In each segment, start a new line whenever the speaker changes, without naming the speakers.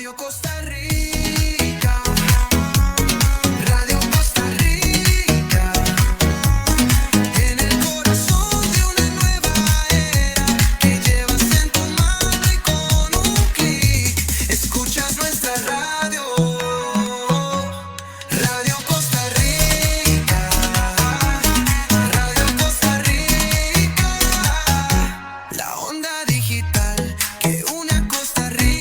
Radio Costa Rica, Radio Costa Rica, en el corazón de una nueva era que llevas en tu mano y con un clic escuchas nuestra radio, Radio Costa Rica, Radio Costa Rica, la onda digital que une a Costa Rica.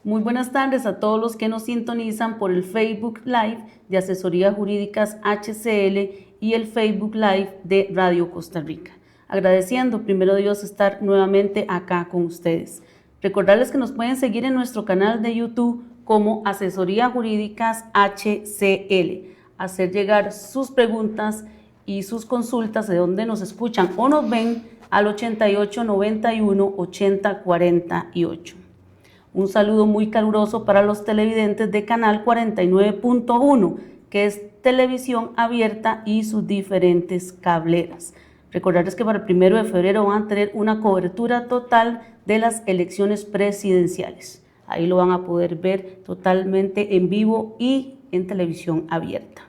Muy buenas tardes a todos los que nos sintonizan por el Facebook Live de Asesorías Jurídicas HCL y el Facebook Live de Radio Costa Rica. Agradeciendo, primero Dios, estar nuevamente acá con ustedes. Recordarles que nos pueden seguir en nuestro canal de YouTube como Asesorías Jurídicas HCL. Hacer llegar sus preguntas y sus consultas de donde nos escuchan o nos ven al 88 91 80 48. Un saludo muy caluroso para los televidentes de Canal 49.1, que es televisión abierta y sus diferentes cableras. Recordarles que para el 1 de febrero van a tener una cobertura total de las elecciones presidenciales. Ahí lo van a poder ver totalmente en vivo y en televisión abierta.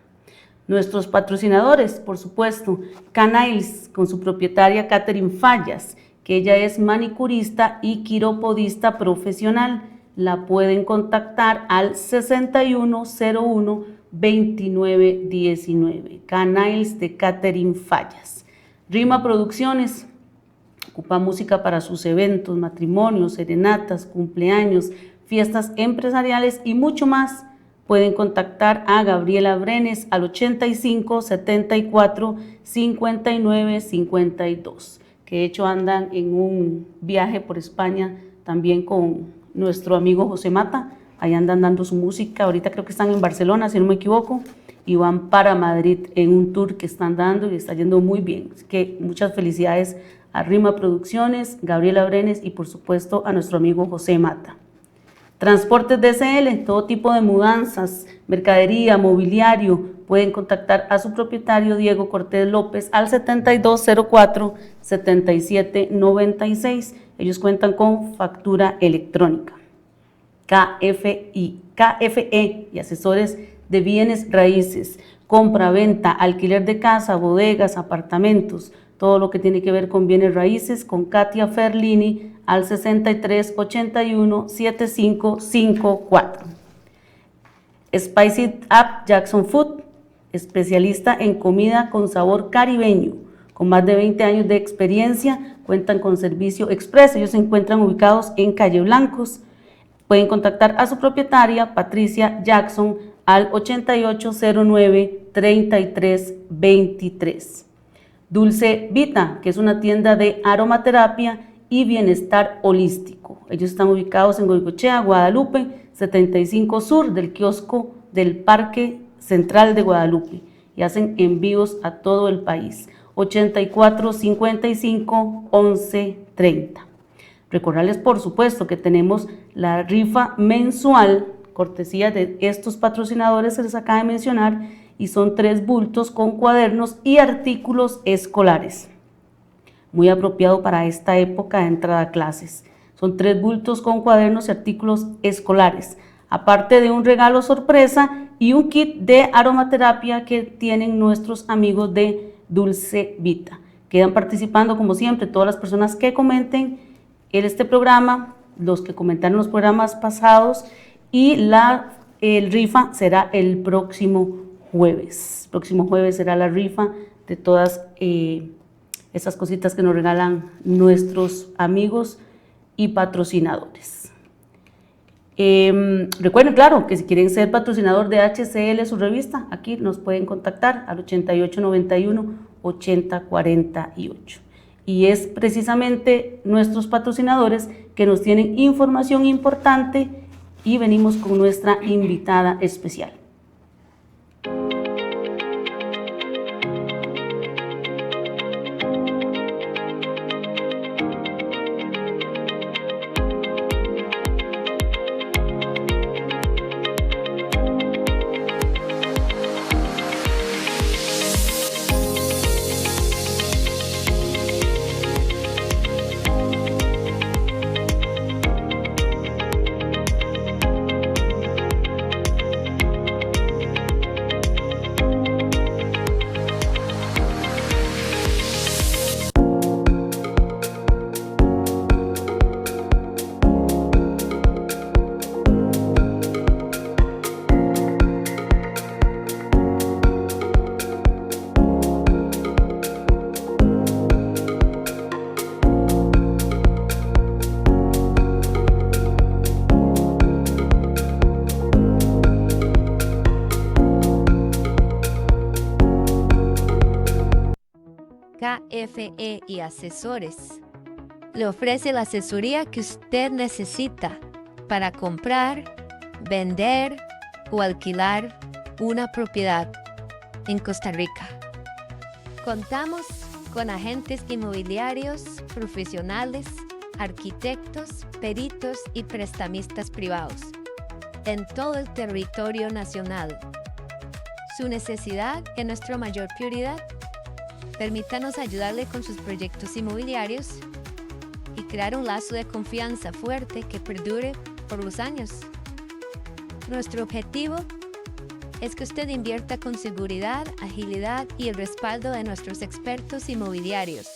Nuestros patrocinadores, por supuesto, Canails, con su propietaria Catherine Fallas, que ella es manicurista y quiropodista profesional. La pueden contactar al 6101-2919. Canails de Catherine Fallas. Rima Producciones ocupa música para sus eventos, matrimonios, serenatas, cumpleaños, fiestas empresariales y mucho más. Pueden contactar a Gabriela Brenes al 85 74 59 52. Que de hecho andan en un viaje por España también con nuestro amigo José Mata. Ahí andan dando su música, ahorita creo que están en Barcelona, si no me equivoco, y van para Madrid en un tour que están dando y está yendo muy bien. Así que muchas felicidades a Rima Producciones, Gabriela Brenes y por supuesto a nuestro amigo José Mata. Transportes DSL, todo tipo de mudanzas, mercadería, mobiliario. Pueden contactar a su propietario Diego Cortés López al 7204-7796. Ellos cuentan con factura electrónica. KFE y asesores de bienes raíces, compra-venta, alquiler de casa, bodegas, apartamentos, todo lo que tiene que ver con bienes raíces, con Katia Ferlini al 6381-7554. Spicy Up Jackson Food, especialista en comida con sabor caribeño, con más de 20 años de experiencia, cuentan con servicio express. Ellos se encuentran ubicados en Calle Blancos. Pueden contactar a su propietaria, Patricia Jackson, al 8809-3323. Dulce Vita, que es una tienda de aromaterapia y bienestar holístico. Ellos están ubicados en Goicoechea, Guadalupe, 75 Sur, del kiosco del Parque Central de Guadalupe, y hacen envíos a todo el país. 84 55 11 30. Recordarles, por supuesto, que tenemos la rifa mensual, cortesía de estos patrocinadores que les acabo de mencionar, y son 3 bultos con cuadernos y artículos escolares. Muy apropiado para esta época de entrada a clases. Son 3 bultos con cuadernos y artículos escolares, aparte de un regalo sorpresa y un kit de aromaterapia que tienen nuestros amigos de Dulce Vita. Quedan participando, como siempre, todas las personas que comenten en este programa, los que comentaron los programas pasados, y el rifa será el próximo jueves. El próximo jueves será la rifa de todas esas cositas que nos regalan nuestros amigos y patrocinadores. Recuerden, claro, que si quieren ser patrocinador de HCL, su revista, aquí nos pueden contactar al 8891-8048. Y es precisamente nuestros patrocinadores que nos tienen información importante, y venimos con nuestra invitada especial.
KFE y Asesores le ofrece la asesoría que usted necesita para comprar, vender o alquilar una propiedad en Costa Rica. Contamos con agentes inmobiliarios, profesionales, arquitectos, peritos y prestamistas privados en todo el territorio nacional. Su necesidad es nuestra mayor prioridad. Permítanos ayudarle con sus proyectos inmobiliarios y crear un lazo de confianza fuerte que perdure por los años. Nuestro objetivo es que usted invierta con seguridad, agilidad y el respaldo de nuestros expertos inmobiliarios,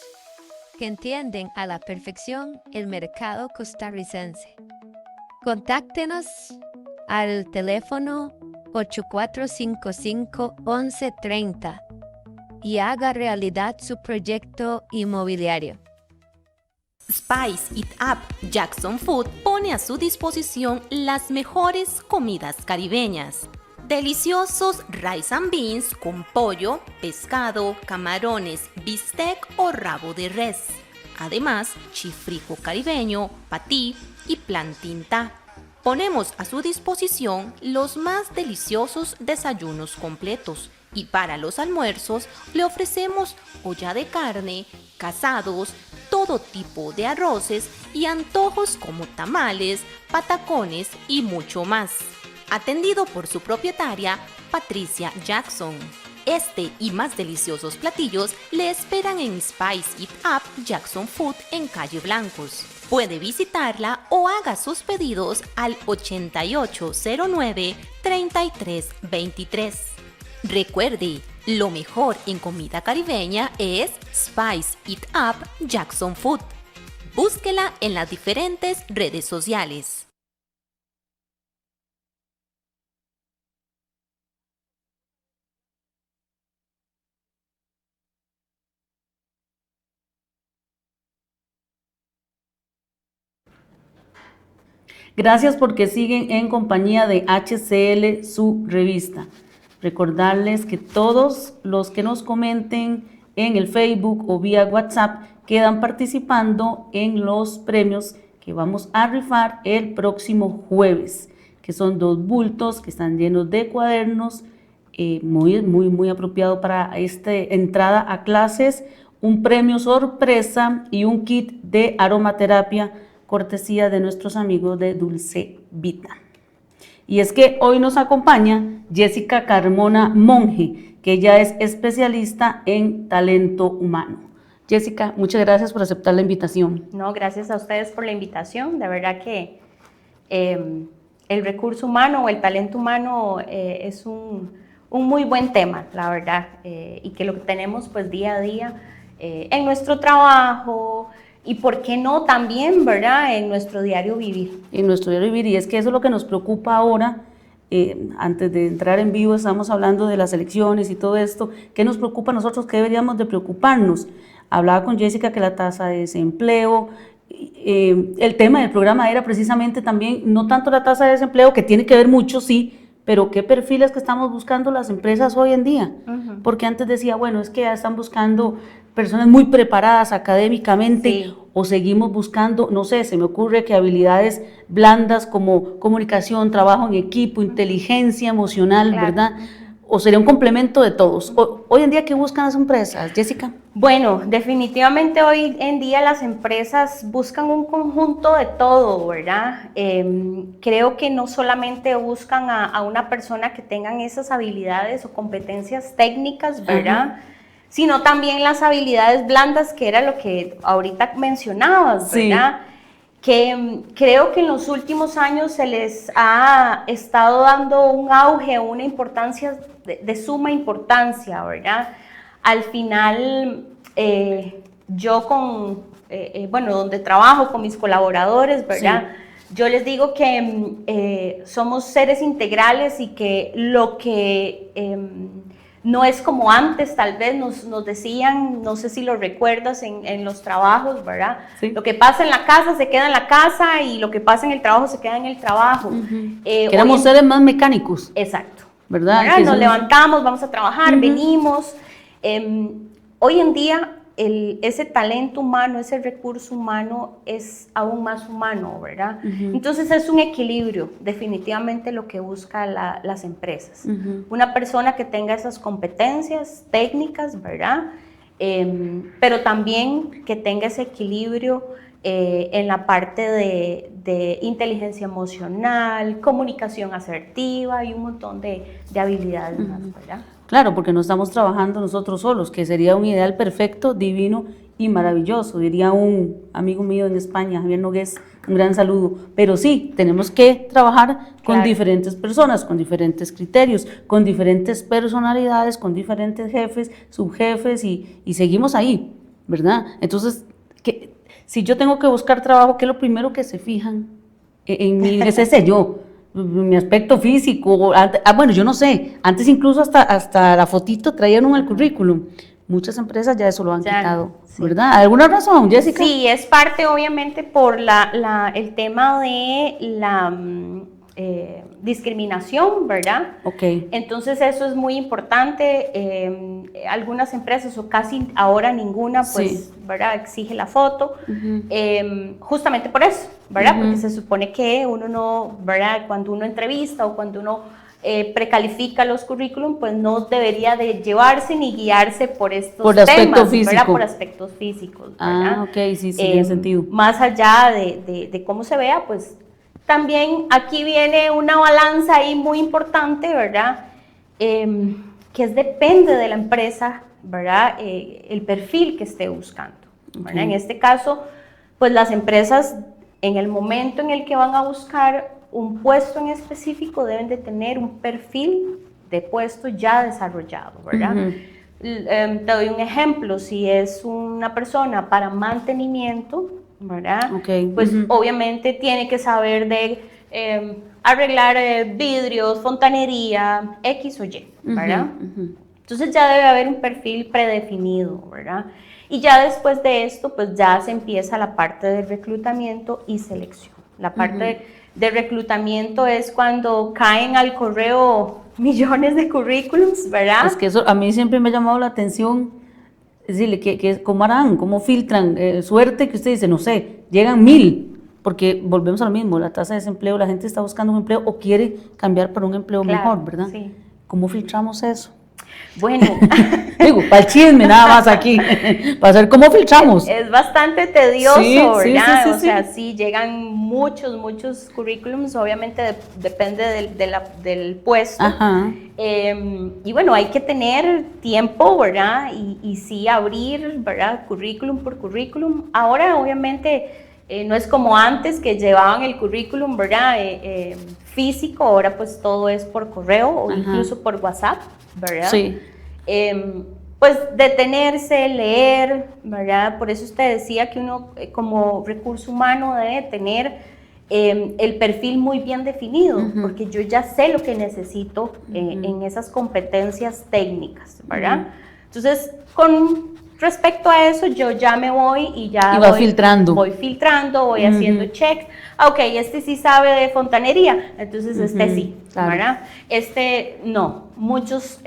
que entienden a la perfección el mercado costarricense. Contáctenos al teléfono 8455-1130 y haga realidad su proyecto inmobiliario.
Spice It Up Jackson Food pone a su disposición las mejores comidas caribeñas. Deliciosos rice and beans con pollo, pescado, camarones, bistec o rabo de res. Además, chifrijo caribeño, patí y plantinta. Ponemos a su disposición los más deliciosos desayunos completos, y para los almuerzos le ofrecemos olla de carne, casados, todo tipo de arroces y antojos como tamales, patacones y mucho más. Atendido por su propietaria, Patricia Jackson. Este y más deliciosos platillos le esperan en Spice It Up Jackson Food en Calle Blancos. Puede visitarla o haga sus pedidos al 8809-3323. Recuerde, lo mejor en comida caribeña es Spice It Up Jackson Food. Búsquela en las diferentes redes sociales.
Gracias porque siguen en compañía de HCL, su revista. Recordarles que todos los que nos comenten en el Facebook o vía WhatsApp quedan participando en los premios que vamos a rifar el próximo jueves, que son 2 bultos que están llenos de cuadernos, muy apropiado para esta entrada a clases, un premio sorpresa y un kit de aromaterapia cortesía de nuestros amigos de Dulce Vita. Y es que hoy nos acompaña Jessica Carmona Monge, que ella es especialista en talento humano. Jessica, muchas gracias por aceptar la invitación.
No, gracias a ustedes por la invitación. De verdad que el recurso humano o el talento humano es un muy buen tema, la verdad, y que lo que tenemos pues día a día en nuestro trabajo y por qué no también, ¿verdad?, en nuestro diario vivir.
En nuestro diario vivir, y es que eso es lo que nos preocupa ahora. Antes de entrar en vivo estamos hablando de las elecciones y todo esto. ¿Qué nos preocupa a nosotros? ¿Qué deberíamos de preocuparnos? Hablaba con Jessica que la tasa de desempleo, el tema del programa era precisamente también, no tanto la tasa de desempleo, que tiene que ver mucho, sí, pero qué perfiles que estamos buscando las empresas hoy en día. Porque antes decía, bueno, es que ya están buscando personas muy preparadas académicamente,
Sí.
o seguimos buscando, no sé, se me ocurre que habilidades blandas como comunicación, trabajo en equipo, inteligencia emocional,
Claro.
¿verdad? ¿O sería un complemento de todos? Hoy en día, ¿qué buscan las empresas, Jessica?
Bueno, definitivamente hoy en día las empresas buscan un conjunto de todo, ¿verdad? Creo que no solamente buscan a una persona que tengan esas habilidades o competencias técnicas, ¿verdad? Sino también las habilidades blandas, que era lo que ahorita mencionabas,
Sí.
¿verdad? Que creo que en los últimos años se les ha estado dando un auge, una importancia de suma importancia, ¿verdad? Al final, yo bueno, donde trabajo con mis colaboradores, ¿verdad?
Sí.
Yo les digo que somos seres integrales y que lo que no es como antes, tal vez nos decían, no sé si lo recuerdas en los trabajos, ¿verdad?
Sí.
Lo que pasa en la casa se queda en la casa y lo que pasa en el trabajo se queda en el trabajo.
Que éramos seres más mecánicos,
Exacto.
¿verdad?
¿Verdad?
Que
Nos
somos-
levantamos, vamos a trabajar, venimos. Hoy en día ese talento humano, ese recurso humano es aún más humano, ¿verdad? Entonces es un equilibrio, definitivamente lo que buscan las empresas. Una persona que tenga esas competencias técnicas, ¿verdad? Pero también que tenga ese equilibrio en la parte de inteligencia emocional, comunicación asertiva y un montón de habilidades más, ¿verdad?
Claro, porque no estamos trabajando nosotros solos, que sería un ideal perfecto, divino y maravilloso, diría un amigo mío en España, Javier Nogués, un gran saludo. Pero sí, tenemos que trabajar con
Claro.
diferentes personas, con diferentes criterios, con diferentes personalidades, con diferentes jefes, subjefes y seguimos ahí, ¿verdad? Entonces, si yo tengo que buscar trabajo, ¿qué es lo primero que se fijan en mí? Es ese yo. Mi aspecto físico, bueno, yo no sé, antes incluso hasta la fotito traían en el currículum. Muchas empresas ya eso lo han
Ya,
quitado,
sí.
¿verdad? ¿Alguna razón, Jessica?
Sí, es parte obviamente por el tema de la discriminación, ¿verdad?
Ok.
Entonces eso es muy importante. Algunas empresas o casi ahora ninguna, pues,
Sí.
¿verdad? Exige la foto, justamente por eso, ¿verdad? Porque se supone que uno no, ¿verdad? Cuando uno entrevista o cuando uno precalifica los currículum, pues no debería de llevarse ni guiarse por estos
Por aspecto
temas,
físico.
¿verdad? Por aspectos físicos, ¿verdad?
Ah, ok, sí, tiene sentido.
Más allá de cómo se vea, pues también aquí viene una balanza ahí muy importante, ¿verdad? Que depende de la empresa, ¿verdad? El perfil que esté buscando, ¿verdad?
Ok.
En este caso, pues las empresas en el momento en el que van a buscar un puesto en específico deben de tener un perfil de puesto ya desarrollado, ¿verdad? Te doy un ejemplo, si es una persona para mantenimiento, ¿verdad?
Ok,
Pues obviamente tiene que saber de arreglar vidrios, fontanería, X o Y, ¿verdad? Entonces ya debe haber un perfil predefinido, ¿verdad? Y ya después de esto, pues ya se empieza la parte de reclutamiento y selección. La parte de reclutamiento es cuando caen al correo millones de currículums, ¿verdad?
Es que eso a mí siempre me ha llamado la atención, es decirle, ¿cómo harán? ¿Cómo filtran? Suerte que usted dice, no sé, llegan 1000, porque volvemos a lo mismo, la tasa de desempleo, la gente está buscando un empleo o quiere cambiar para un empleo
Claro,
mejor, ¿verdad?
sí.
¿Cómo filtramos eso?
Bueno,
Digo, para el chisme nada más aquí, para saber cómo filtramos.
es bastante tedioso,
Sí, sí,
¿verdad?
sí, sí,
O sea,
sí.
sí, llegan muchos currículums, obviamente depende del puesto.
Ajá.
Y bueno, hay que tener tiempo, ¿verdad? Y sí abrir, ¿verdad? Currículum por currículum. Ahora, obviamente, no es como antes que llevaban el currículum, ¿verdad? Físico, ahora pues todo es por correo o
Ajá.
incluso por WhatsApp, ¿verdad?
Sí.
Pues detenerse, leer, ¿verdad? Por eso usted decía que uno como recurso humano debe tener el perfil muy bien definido, porque yo ya sé lo que necesito en esas competencias técnicas, ¿verdad? Entonces, con respecto a eso, yo ya me voy y ya
Y va filtrando.
Voy filtrando, voy haciendo check. Ah, ok, este sí sabe de fontanería, entonces este sí,
claro.
¿verdad? Este no, muchos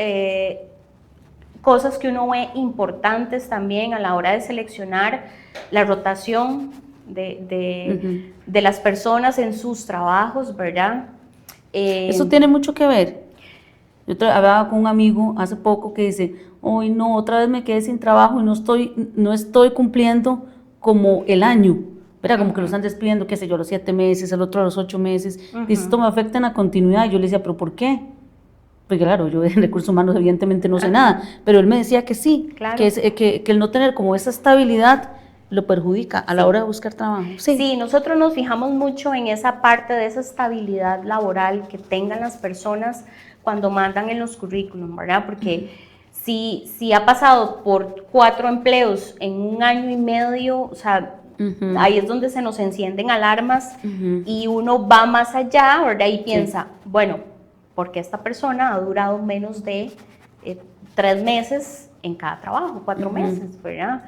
cosas que uno ve importantes también a la hora de seleccionar la rotación de las personas en sus trabajos, ¿verdad?
Eso tiene mucho que ver. Yo hablaba con un amigo hace poco que dice, hoy no, otra vez me quedé sin trabajo y no estoy cumpliendo como el año, ¿verdad? Como que lo están despidiendo, qué sé yo, a los 7 meses, el otro a los 8 meses. Dice, esto me afecta en la continuidad. Y yo le decía, ¿pero por qué? Porque claro, yo de recursos humanos evidentemente no sé nada, pero él me decía que sí,
Claro.
que el no tener como esa estabilidad lo perjudica a la hora de buscar trabajo.
Sí, nosotros nos fijamos mucho en esa parte de esa estabilidad laboral que tengan las personas cuando mandan en los currículum, ¿verdad? Porque si ha pasado por 4 empleos en un año y medio, o sea, ahí es donde se nos encienden alarmas y uno va más allá, ¿verdad? Y piensa, bueno, porque esta persona ha durado menos de 3 meses en cada trabajo, 4 meses, ¿verdad?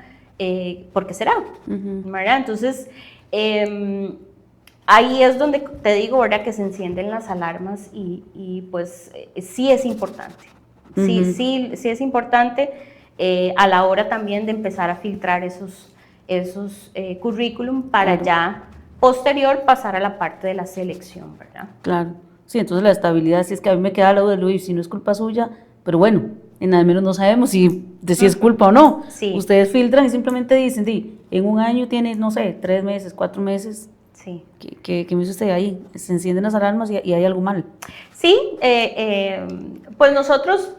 ¿Por qué será? ¿Verdad? Entonces, ahí es donde te digo, ¿verdad? Que se encienden las alarmas y pues sí es importante. Sí es importante a la hora también de empezar a filtrar esos currículum para ya posterior pasar a la parte de la selección, ¿verdad?
Claro, sí, entonces la estabilidad, si es que a mí me queda lo de Luis, si no es culpa suya, pero bueno, en nada menos no sabemos si es culpa o no.
Sí.
Ustedes filtran y simplemente dicen, en un año tiene, no sé, 3 meses, 4 meses,
Sí.
¿qué me hizo usted ahí? Se encienden las alarmas y hay algo mal.
Sí, pues nosotros,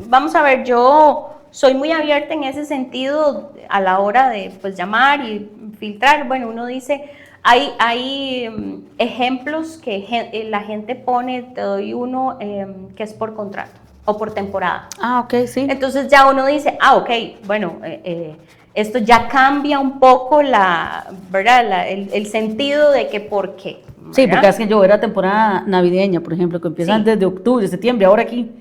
vamos a ver, yo soy muy abierta en ese sentido a la hora de pues llamar y filtrar. Bueno, uno dice, hay ejemplos que la gente pone, te doy uno que es por contrato o por temporada.
Ah, ok, sí.
Entonces ya uno dice, ok, bueno, esto ya cambia un poco ¿verdad? El sentido de que por qué.
Sí,
¿verdad?
porque es que yo era temporada navideña, por ejemplo, que empiezan desde octubre, septiembre, ahora aquí.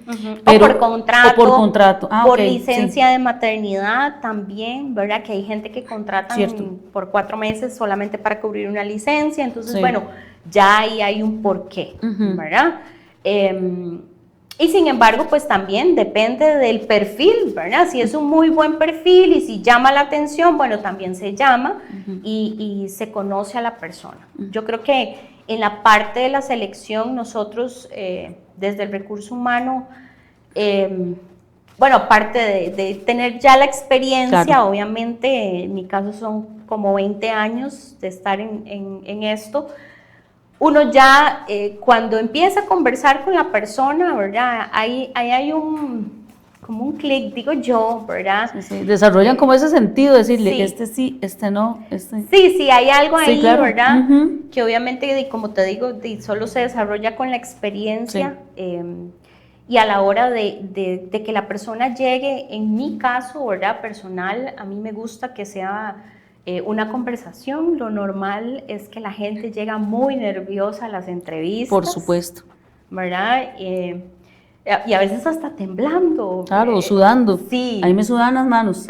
O por contrato.
O por contrato. Ah,
por
ok,
licencia de maternidad también, ¿verdad? Que hay gente que contratan por 4 meses solamente para cubrir una licencia. Entonces, bueno, ya ahí hay un porqué, ¿verdad? Y sin embargo, pues también depende del perfil, ¿verdad? Si es un muy buen perfil y si llama la atención, bueno, también se llama y se conoce a la persona. Yo creo que en la parte de la selección nosotros, desde el recurso humano, bueno, aparte de tener ya la experiencia,
claro,
obviamente, en mi caso son como 20 años de estar en esto, uno ya cuando empieza a conversar con la persona, ¿verdad? Ahí hay como un clic, digo yo, ¿verdad?
Sí, desarrollan como ese sentido, decirle,
Sí.
este sí, este no, este...
Sí, hay algo ahí,
claro.
¿verdad? Que obviamente, como te digo, solo se desarrolla con la experiencia y a la hora de que la persona llegue, en mi caso, ¿verdad? Personal, a mí me gusta que sea una conversación. Lo normal es que la gente llega muy nerviosa a las entrevistas.
Por supuesto.
¿Verdad? y a veces hasta temblando.
Claro, sudando.
Sí.
Ahí me sudan las manos.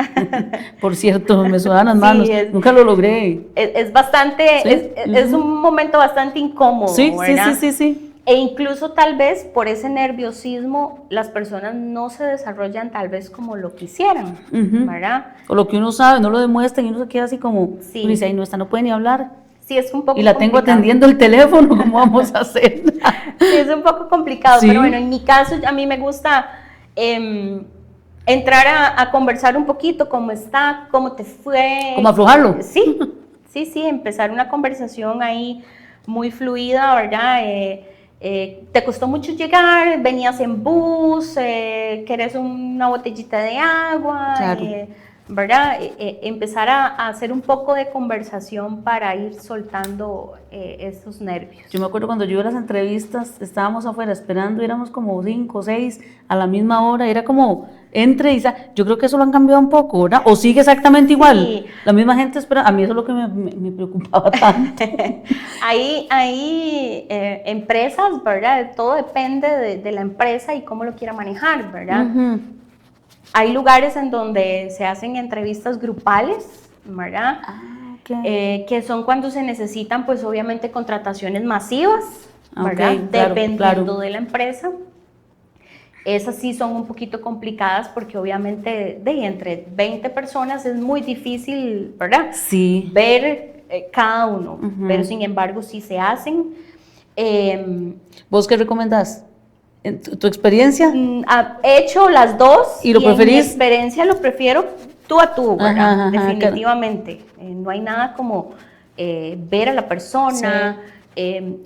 Por cierto, me sudan las
Sí,
manos. Nunca lo logré.
Es bastante,
Sí,
es un momento bastante incómodo,
Sí, sí,
¿verdad?
sí, sí, sí.
E incluso tal vez por ese nerviosismo las personas no se desarrollan tal vez como lo quisieran,
Ujú.
¿verdad?
O lo que uno sabe, no lo demuestran y uno se queda así como,
Sí.
uno dice, ay, no, esta no puede ni hablar.
Sí, es un poco
Y la tengo
complicado.
atendiendo el teléfono, ¿cómo vamos a hacer?
Sí, es un poco complicado,
Sí.
pero bueno, en mi caso a mí me gusta entrar a conversar un poquito, cómo está, cómo te fue.
Como aflojarlo.
Sí, sí, sí, empezar una conversación ahí muy fluida, ¿verdad? ¿Te costó mucho llegar? ¿Venías en bus? ¿Querés una botellita de agua?
Claro.
¿Verdad? Empezar a hacer un poco de conversación para ir soltando esos nervios.
Yo me acuerdo cuando yo iba a las entrevistas, estábamos afuera esperando, éramos como 5 o 6 a la misma hora, era como entre y yo creo que eso lo han cambiado un poco, ¿verdad? O sigue exactamente igual,
Sí.
la misma gente espera, a mí eso es lo que me preocupaba tanto.
Hay empresas, ¿verdad? Todo depende de la empresa y cómo lo quiera manejar, ¿verdad?
Ujú.
Hay lugares en donde se hacen entrevistas grupales, ¿verdad?
Ah, ok.
Que son cuando se necesitan, pues obviamente, contrataciones masivas,
Ah,
¿verdad?
ok, claro,
Dependiendo
claro.
de la empresa. Esas sí son un poquito complicadas porque obviamente entre 20 personas es muy difícil, ¿verdad?
Sí.
Ver cada uno,
Ujú.
pero sin embargo sí se hacen.
¿Vos qué recomendás? ¿En tu experiencia?
He hecho las dos
¿Y lo
en mi
preferís?
experiencia lo prefiero tú a tú, ¿verdad?
Ajá, ajá,
Definitivamente. No hay nada como ver a la persona.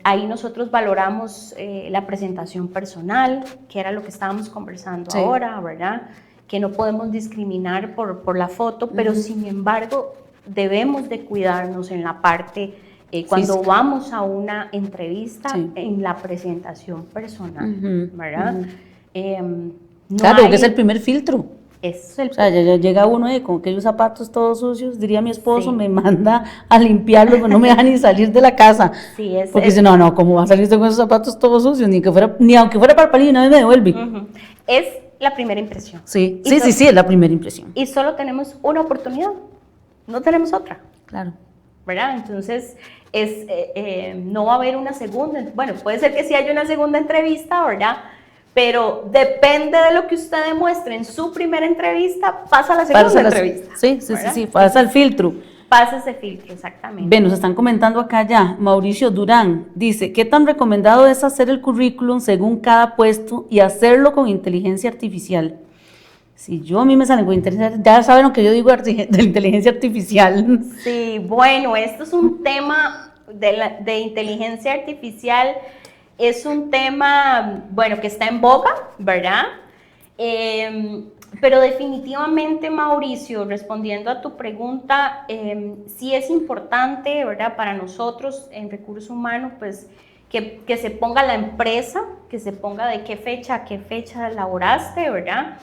Ahí nosotros valoramos la presentación personal, que era lo que estábamos conversando
Sí.
ahora, ¿verdad? Que no podemos discriminar por la foto, pero sin embargo debemos de cuidarnos en la parte cuando
Física.
vamos a una entrevista,
Sí.
en la presentación personal,
Ujú,
¿verdad?
ujú.
No
Claro,
hay-
que es el primer filtro.
es el
O sea, ya llega uno con aquellos zapatos todos sucios, diría mi esposo,
Sí.
me manda a limpiarlos, pero no me deja ni salir de la casa.
Sí, es-
Porque
es-
dice, no, ¿cómo va a salir usted con esos zapatos todos sucios? Ni aunque fuera para el palillo, nadie me devuelve.
Ujú. Es la primera impresión.
Sí,
Y
sí,
so-
sí, sí, es la primera impresión.
Y solo tenemos una oportunidad, no tenemos otra,
Claro.
¿verdad? Entonces, no va a haber una segunda, bueno, puede ser que sí haya una segunda entrevista, ¿verdad? Pero depende de lo que usted demuestre en su primera entrevista, pasa a la segunda
Pasa la-
entrevista.
Sí, sí, sí,
¿verdad?
sí, pasa el filtro.
Pasa ese filtro, exactamente.
Ven, nos están comentando acá ya, Mauricio Durán dice, ¿qué tan recomendado es hacer el currículum según cada puesto y hacerlo con inteligencia artificial? Si yo a mí me salen con inteligencia, ya saben lo que yo digo de inteligencia artificial.
Sí, bueno, esto es un tema de inteligencia artificial, es un tema, bueno, que está en boga, ¿verdad? Pero definitivamente, Mauricio, respondiendo a tu pregunta, sí es importante, ¿verdad? Para nosotros en recursos humanos, pues, que se ponga la empresa, que se ponga de qué fecha a qué fecha laboraste, ¿verdad?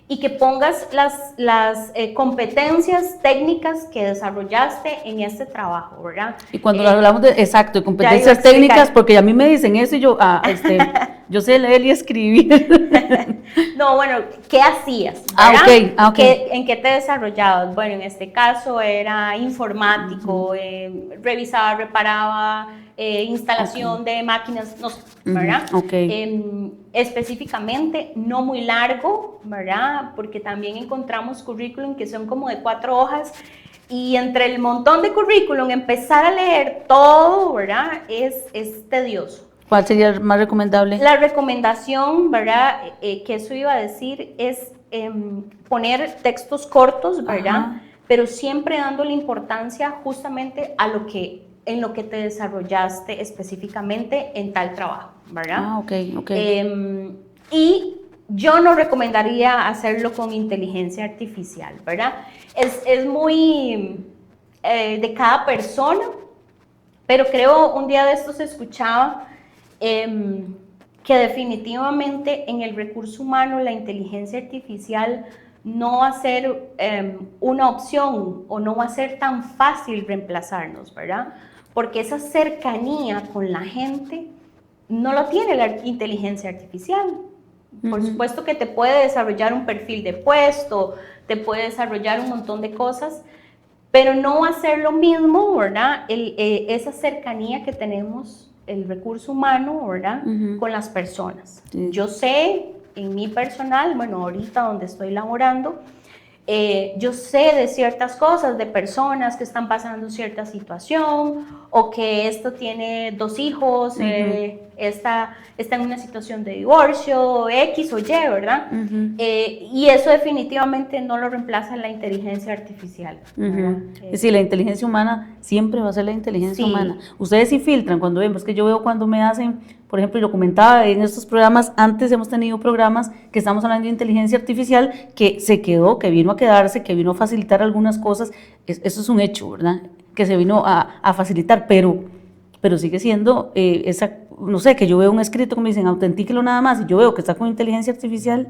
Y que pongas las competencias técnicas que desarrollaste en este trabajo, ¿verdad?
Y cuando hablamos de, exacto, de
ya iba a
competencias
explicar.
técnicas, porque a mí me dicen eso y yo, yo sé leer y escribir.
No, bueno, ¿qué hacías?
Ah,
¿verdad?
ok, ah, ok.
¿En qué te desarrollabas? Bueno, en este caso era informático, revisaba, reparaba, instalación de máquinas, no sé, ¿verdad?
Ok.
Específicamente, no muy largo, ¿verdad? Porque también encontramos currículum que son como de 4 hojas y entre el montón de currículum empezar a leer todo, ¿verdad? Es tedioso.
¿Cuál sería el más recomendable?
La recomendación, ¿verdad? Que eso iba a decir es poner textos cortos, ¿verdad?
Ajá.
Pero siempre dándole importancia justamente en lo que te desarrollaste específicamente en tal trabajo, ¿verdad?
Ah, ok, ok.
Y yo no recomendaría hacerlo con inteligencia artificial, ¿verdad? Es muy de cada persona, pero creo un día de estos escuchaba que definitivamente en el recurso humano la inteligencia artificial no va a ser una opción o no va a ser tan fácil reemplazarnos, ¿verdad? Porque esa cercanía con la gente no lo tiene la inteligencia artificial, Por supuesto que te puede desarrollar un perfil de puesto, te puede desarrollar un montón de cosas, pero no va a ser lo mismo, ¿verdad? Esa cercanía que tenemos, el recurso humano, ¿verdad? Con las personas.
Sí.
Yo sé, en mi personal, bueno, ahorita donde estoy laborando, yo sé de ciertas cosas, de personas que están pasando cierta situación o que esto tiene 2 hijos, está en una situación de divorcio, X o Y, ¿verdad? Y eso definitivamente no lo reemplaza la inteligencia artificial, ¿verdad?
Es decir, la inteligencia humana siempre va a ser la inteligencia
Sí.
humana. Ustedes sí filtran cuando ven, pues que yo veo cuando me hacen, por ejemplo, y lo comentaba en estos programas, antes hemos tenido programas que estamos hablando de inteligencia artificial, que se quedó, que vino a quedarse, que vino a facilitar algunas cosas, eso es un hecho, ¿verdad? Que se vino a facilitar, pero sigue siendo esa, no sé, que yo veo un escrito que me dicen autentíquelo nada más, y yo veo que está con inteligencia artificial,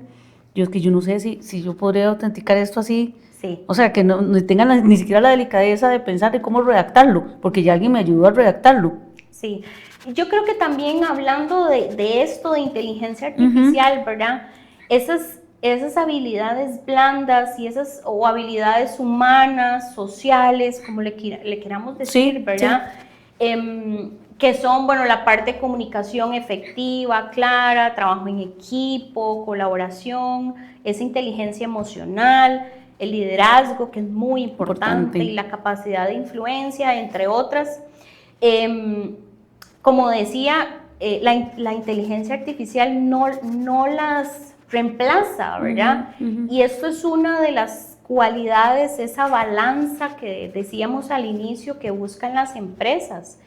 yo es que yo no sé si yo podría autenticar esto así.
Sí.
O sea, que no tengan ni siquiera la delicadeza de pensar de cómo redactarlo, porque ya alguien me ayudó a redactarlo.
Sí, yo creo que también hablando de esto de inteligencia artificial, ¿verdad? Esas habilidades blandas y o habilidades humanas, sociales, como le queramos decir,
Sí,
¿verdad? Que son, bueno, la parte de comunicación efectiva, clara, trabajo en equipo, colaboración, esa inteligencia emocional, el liderazgo, que es muy importante, y la capacidad de influencia, entre otras. Como decía, la inteligencia artificial no las reemplaza, ¿verdad? Y esto es una de las cualidades, esa balanza que decíamos al inicio que buscan las empresas.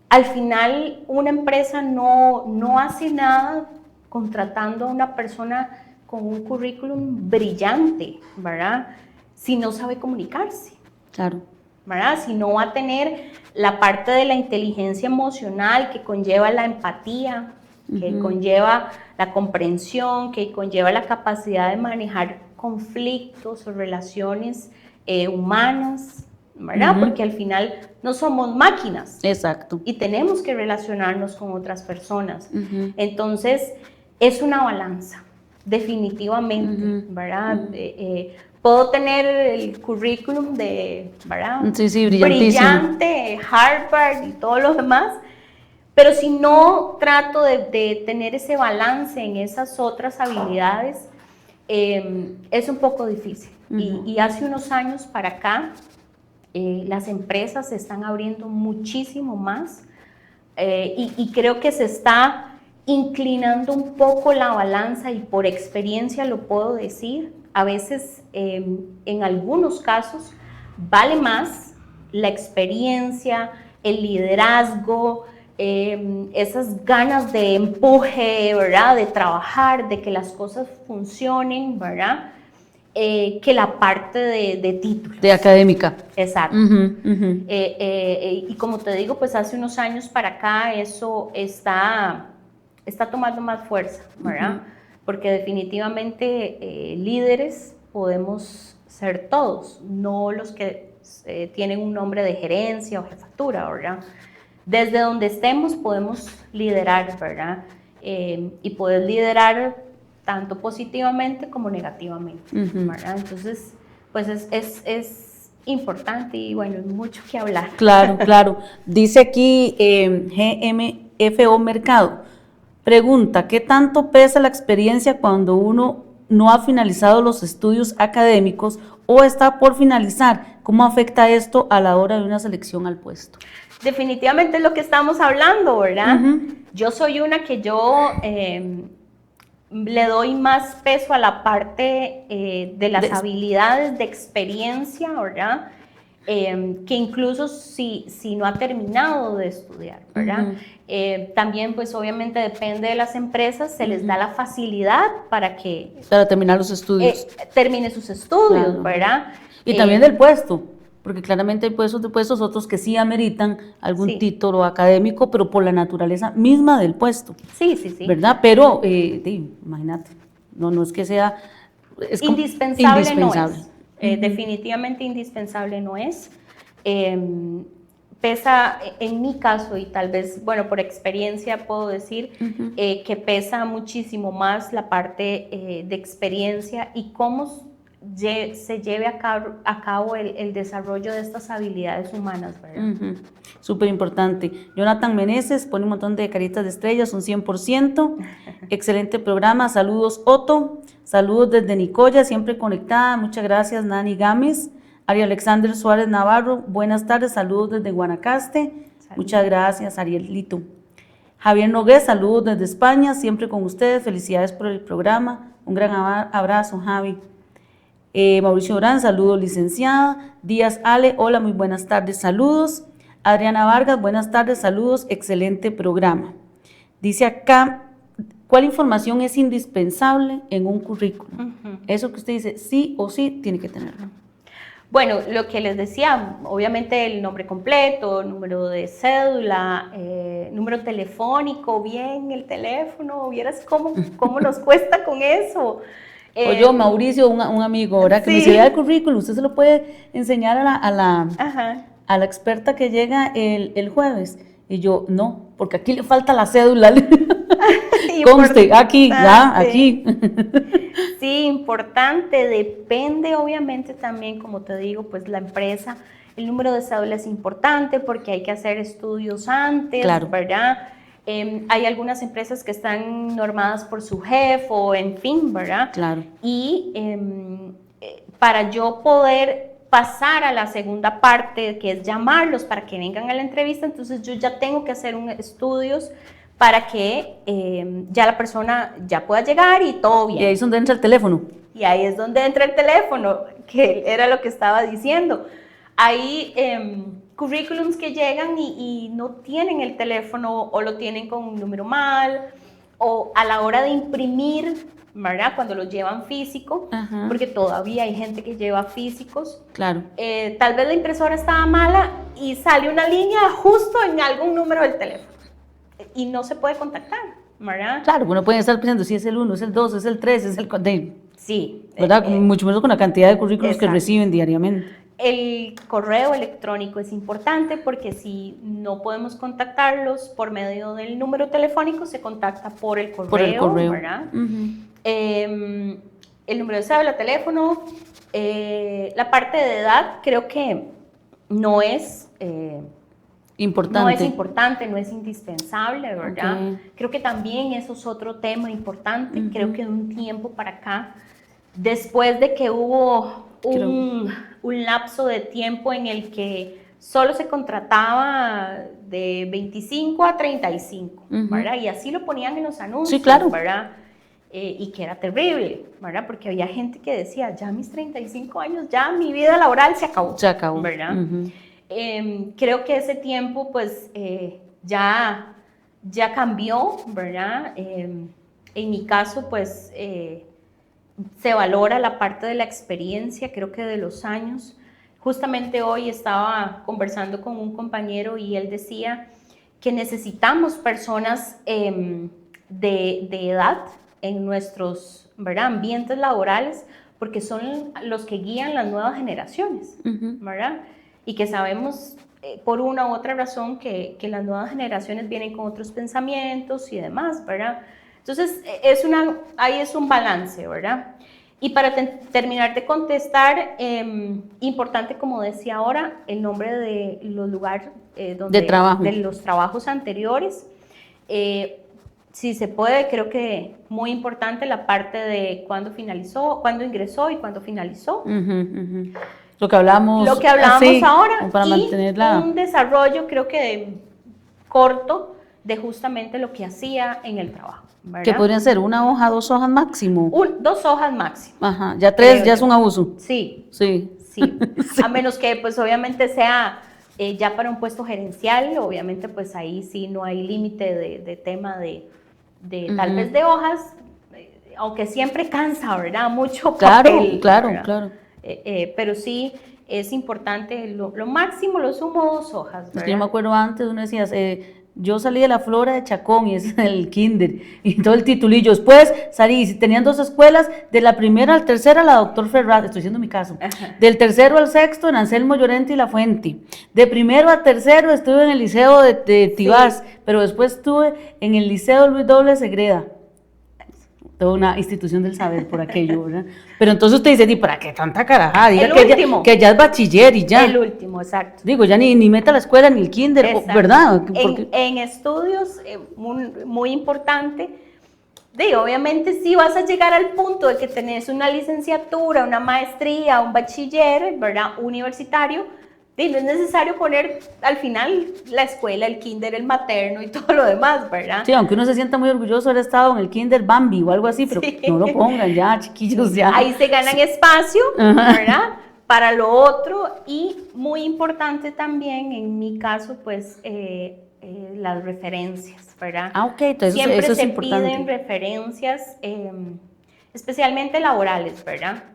Al final, una empresa no hace nada contratando a una persona con un currículum brillante, ¿verdad? Si no sabe comunicarse.
Claro.
¿Verdad? Si no va a tener la parte de la inteligencia emocional que conlleva la empatía, que conlleva la comprensión, que conlleva la capacidad de manejar conflictos o relaciones humanas, ¿verdad? Porque al final no somos máquinas.
Exacto.
Y tenemos que relacionarnos con otras personas. Entonces, es una balanza, definitivamente, ¿verdad? Puedo tener el currículum de, ¿verdad?
Sí, brillantísimo.
Brillante, Harvard y todo lo demás, pero si no trato de tener ese balance en esas otras habilidades, es un poco difícil. Y hace unos años para acá, las empresas se están abriendo muchísimo más y creo que se está inclinando un poco la balanza, y por experiencia lo puedo decir. A veces, en algunos casos, vale más la experiencia, el liderazgo, esas ganas de empuje, ¿verdad? De trabajar, de que las cosas funcionen, ¿verdad? Que la parte de títulos.
De académica.
Exacto. Y como te digo, pues hace unos años para acá eso está tomando más fuerza, ¿verdad? Porque definitivamente líderes podemos ser todos, no los que tienen un nombre de gerencia o jefatura, ¿verdad? Desde donde estemos podemos liderar, ¿verdad? Y poder liderar tanto positivamente como negativamente, ¿verdad? Entonces, pues es importante y bueno, hay mucho que hablar.
Claro, claro. Dice aquí GMFO Mercado. Pregunta, ¿qué tanto pesa la experiencia cuando uno no ha finalizado los estudios académicos o está por finalizar? ¿Cómo afecta esto a la hora de una selección al puesto?
Definitivamente es lo que estamos hablando, ¿verdad? Yo soy una que le doy más peso a la parte de las habilidades de experiencia, ¿verdad? Que incluso si no ha terminado de estudiar, ¿verdad? También, pues obviamente depende de las empresas, se les da la facilidad para
terminar los estudios.
Termine sus estudios,
Claro.
¿verdad?
Y también del puesto, porque claramente hay puestos otros que sí ameritan algún título académico, pero por la naturaleza misma del puesto.
Sí.
¿Verdad? Pero, imagínate, no es que sea... Es
indispensable no es. Definitivamente indispensable no es. pesa, en mi caso, y tal vez, bueno, por experiencia puedo decir que pesa muchísimo más la parte de experiencia y cómo se lleve a cabo el desarrollo de estas habilidades humanas, ¿verdad?
Súper importante. Jonathan Meneses pone un montón de caritas de estrellas, un 100%. Excelente programa. Saludos, Otto. Saludos desde Nicoya, siempre conectada. Muchas gracias, Nani Gámez. Ari Alexander Suárez Navarro, buenas tardes. Saludos desde Guanacaste.
Saludos.
Muchas gracias, Arielito. Javier Nogués, saludos desde España, siempre con ustedes. Felicidades por el programa. Un gran abrazo, Javi. Mauricio Orán, saludos, licenciada. Díaz Ale, hola, muy buenas tardes, saludos. Adriana Vargas, buenas tardes, saludos, excelente programa. Dice acá, ¿cuál información es indispensable en un currículum? Eso que usted dice, sí o sí, tiene que tenerlo.
Bueno, lo que les decía, obviamente el nombre completo, número de cédula, número telefónico, bien el teléfono, vieras cómo nos cuesta con eso.
O yo, Mauricio, un amigo, ¿verdad? Que me decía, el currículum, usted se lo puede enseñar a la experta que llega el jueves. Y yo, no, porque aquí le falta la cédula. Conste, aquí, ya, aquí.
Sí, importante, depende obviamente también, como te digo, pues la empresa, el número de cédula es importante porque hay que hacer estudios antes,
claro,
¿verdad? Hay algunas empresas que están normadas por su jefe o en fin, ¿verdad?
Claro.
Y para yo poder pasar a la segunda parte, que es llamarlos para que vengan a la entrevista, entonces yo ya tengo que hacer estudios para que ya la persona ya pueda llegar y todo bien.
Y ahí es donde entra el teléfono.
Y ahí es donde entra el teléfono, que era lo que estaba diciendo. Hay currículums que llegan y no tienen el teléfono o lo tienen con un número mal, o a la hora de imprimir, ¿verdad? Cuando lo llevan físico, porque todavía hay gente que lleva físicos.
Claro.
Tal vez la impresora estaba mala y sale una línea justo en algún número del teléfono y no se puede contactar, ¿verdad?
Claro, uno puede estar pensando si es el 1, es el 2, es el 3, es el...
Sí.
¿Verdad? Mucho menos con la cantidad de currículos que reciben diariamente.
El correo electrónico es importante porque si no podemos contactarlos por medio del número telefónico, se contacta por el correo, ¿verdad? El número de cédula, teléfono, la parte de edad creo que no es importante. No es importante, no es indispensable, ¿verdad? Creo que también eso es otro tema importante. Creo que de un tiempo para acá, después de que hubo un lapso de tiempo en el que solo se contrataba de 25 a 35, ¿verdad? Y así lo ponían en los anuncios,
sí, claro,
¿verdad? Y que era terrible, ¿verdad? Porque había gente que decía, ya a mis 35 años, ya mi vida laboral se acabó.
Se acabó.
¿Verdad? Creo que ese tiempo, pues, ya cambió, ¿verdad? En mi caso, pues, se valora la parte de la experiencia, creo que de los años. Justamente hoy estaba conversando con un compañero y él decía que necesitamos personas de edad en nuestros, ¿verdad?, ambientes laborales, porque son los que guían las nuevas generaciones, ¿verdad? Y que sabemos por una u otra razón que las nuevas generaciones vienen con otros pensamientos y demás, ¿verdad? Entonces, ahí es un balance, ¿verdad? Y para terminar de contestar, importante, como decía ahora, el nombre de los lugares de los trabajos anteriores. Si se puede, creo que muy importante la parte de cuándo ingresó y cuándo finalizó.
Lo que hablamos
ahora,
para mantenerla.
Un desarrollo, creo que corto, de justamente lo que hacía en el trabajo, ¿verdad?
Que podrían ser 1 hoja, 2 hojas máximo.
2 hojas máximo.
Ajá, ya 3 ya es un abuso.
Sí.
Sí.
A menos que, pues, obviamente sea ya para un puesto gerencial, obviamente, pues, ahí sí no hay límite de tema de tal vez de hojas, aunque siempre cansa, ¿verdad? Mucho papel.
Claro.
Pero sí es importante, lo máximo, lo sumo 2 hojas, ¿verdad?
Yo me acuerdo antes, uno decía, yo salí de la Flora de Chacón y es el kinder y todo el titulillo. Después salí, y tenían 2 escuelas, de la primera al tercera la doctor Ferraz, estoy diciendo mi caso, del tercero al sexto en Anselmo Llorente y La Fuente, de primero a tercero estuve en el liceo de Tibás, pero después estuve en el liceo Luis Doble Segreda, toda una institución del saber por aquello, ¿verdad? Pero entonces usted dice, ¿y para qué tanta carajada? Diga que ya es bachiller y ya.
El último, exacto.
Digo, ya ni meta la escuela ni el kinder,
Exacto.
¿verdad?
En estudios, muy importante, obviamente si vas a llegar al punto de que tenés una licenciatura, una maestría, un bachiller, ¿verdad? Universitario, no es necesario poner al final la escuela, el kinder, el materno y todo lo demás, ¿verdad?
Sí, aunque uno se sienta muy orgulloso de haber estado en el kinder Bambi o algo así, pero
Sí.
no lo pongan ya, chiquillos, ya.
Ahí se ganan espacio, ¿verdad? Para lo otro, y muy importante también, en mi caso, pues, las referencias, ¿verdad?
Ah, ok, entonces
Siempre
eso es
se
importante.
piden referencias, especialmente laborales, ¿verdad?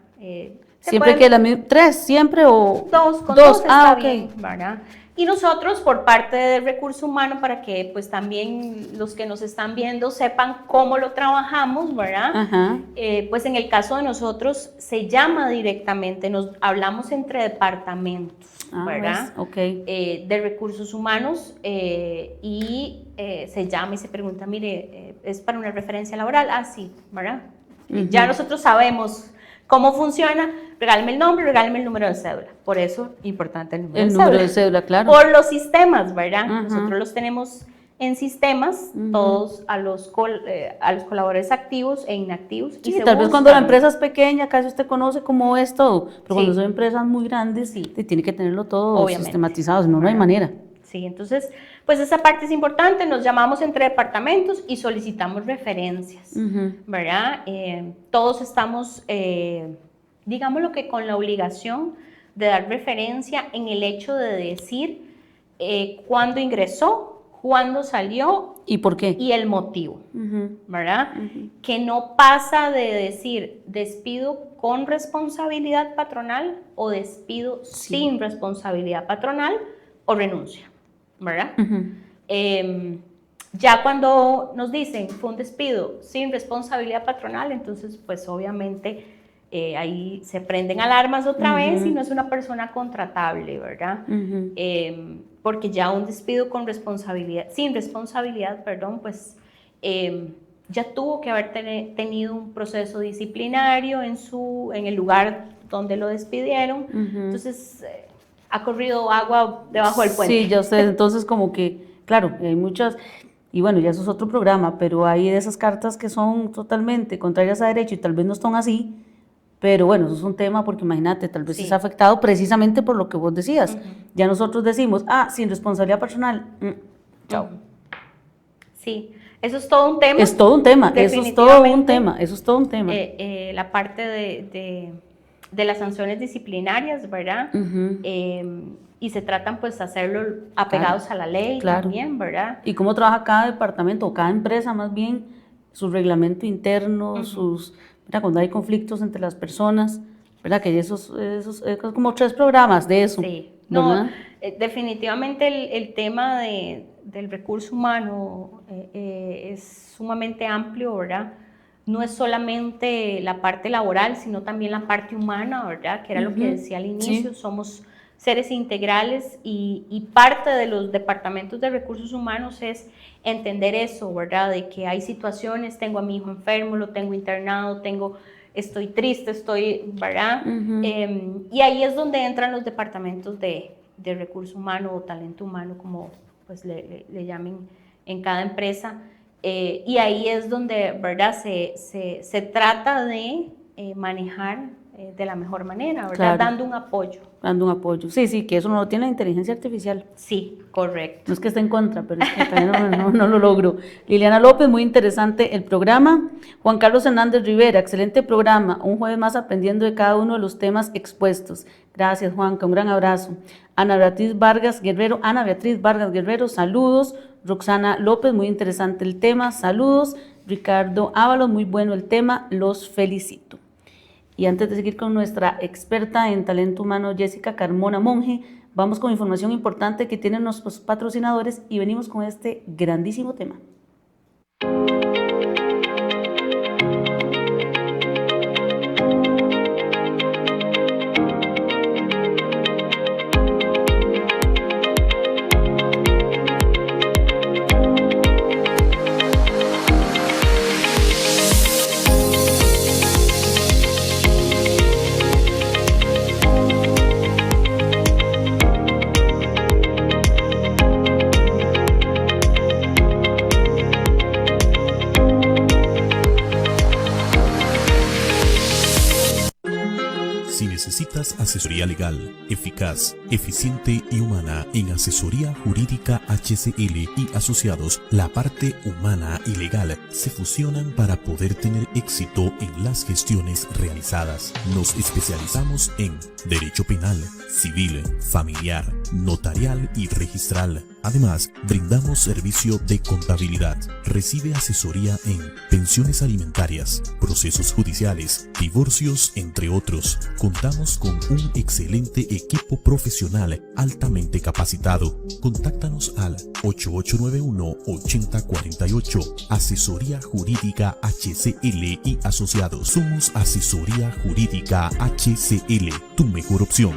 Siempre que 3, siempre o...
Con dos está
ok.
bien, ¿verdad? Y nosotros, por parte del recurso humano, para que pues también los que nos están viendo sepan cómo lo trabajamos, ¿verdad?
Ajá.
Pues en el caso de nosotros se llama directamente, nos hablamos entre departamentos, ¿verdad?
Ok.
De recursos humanos, y se llama y se pregunta, mire, ¿es para una referencia laboral? Ah, sí, ¿verdad? Ya nosotros sabemos cómo funciona, regálame el nombre, regálame el número de cédula. Por eso, importante el número de cédula.
El número de cédula, claro.
Por los sistemas, ¿verdad?
Ajá.
Nosotros los tenemos en sistemas, todos a los colaboradores activos e inactivos.
Sí,
y se
tal vez cuando la
buscan.
empresa es pequeña, casi usted conoce cómo es todo, pero cuando
Sí.
son empresas muy grandes,
Sí.
tiene que tenerlo todo
Obviamente.
sistematizado, si no, no hay manera.
Sí, entonces, pues esa parte es importante, nos llamamos entre departamentos y solicitamos referencias, ¿verdad? Todos estamos, digámoslo que con la obligación de dar referencia en el hecho de decir cuándo ingresó, cuándo salió
¿Y por qué?
y el motivo,
Ujú.
¿verdad? Que no pasa de decir despido con responsabilidad patronal o despido sin responsabilidad patronal o renuncia, ¿verdad? Ya cuando nos dicen fue un despido sin responsabilidad patronal, entonces pues obviamente ahí se prenden alarmas otra vez y no es una persona contratable, ¿verdad? Porque ya un despido con responsabilidad, sin responsabilidad, perdón, pues ya tuvo que haber tenido un proceso disciplinario en el lugar donde lo despidieron, entonces ha corrido agua debajo del puente.
Sí, ya sé, entonces como que, claro, hay muchas, y bueno, ya eso es otro programa, pero hay de esas cartas que son totalmente contrarias a derecho y tal vez no están así, pero bueno, eso es un tema porque imagínate, tal vez
Sí.
es afectado precisamente por lo que vos decías. Ya nosotros decimos, sin responsabilidad personal, chao.
Sí, eso es todo un tema.
Es todo un tema, eso es todo un
Definitivamente.
tema, eso es todo un tema.
La parte de las sanciones disciplinarias, ¿verdad? Y se tratan pues de hacerlo apegados a la ley
Claro.
también, ¿verdad?
¿Y cómo trabaja cada departamento o cada empresa más bien? Su reglamento interno, ¿verdad? Cuando hay conflictos entre las personas, ¿verdad? Que esos como 3 programas de eso.
Sí, no,
¿verdad?
definitivamente el tema del recurso humano es sumamente amplio, ¿verdad? No es solamente la parte laboral, sino también la parte humana, ¿verdad? Que era lo que decía al inicio,
Sí.
somos seres integrales y parte de los departamentos de recursos humanos es entender eso, ¿verdad? De que hay situaciones, tengo a mi hijo enfermo, lo tengo internado, estoy triste, ¿verdad? Y ahí es donde entran los departamentos de recurso humano o talento humano, como pues le llamen en cada empresa. Y ahí es donde, ¿verdad? Se trata de manejar de la mejor manera, ¿verdad?
Claro.
Dando un apoyo.
Dando un apoyo. Sí, sí, que eso no lo tiene la inteligencia artificial.
Sí, correcto.
No es que esté en contra, pero es que también no lo logro. Liliana López, muy interesante el programa. Juan Carlos Hernández Rivera, excelente programa. Un jueves más aprendiendo de cada uno de los temas expuestos. Gracias, Juanca, un gran abrazo. Ana Beatriz Vargas Guerrero, saludos. Roxana López, muy interesante el tema, saludos. Ricardo Ábalos, muy bueno el tema, los felicito. Y antes de seguir con nuestra experta en talento humano, Jessica Carmona Monge, Vamos con información importante que tienen nuestros patrocinadores y venimos con este grandísimo tema.
Si necesitas asesoría legal, eficaz, eficiente y humana en Asesoría Jurídica HCL y Asociados, la parte humana y legal se fusionan para poder tener éxito en las gestiones realizadas. Nos especializamos en Derecho Penal, Civil, Familiar, Notarial y Registral. Además, brindamos servicio de contabilidad. Recibe asesoría en pensiones alimentarias, procesos judiciales, divorcios, entre otros. Contamos con un excelente equipo profesional altamente capacitado. Contáctanos al 8891-8048. Asesoría Jurídica HCL y Asociados. Somos Asesoría Jurídica HCL, tu mejor opción.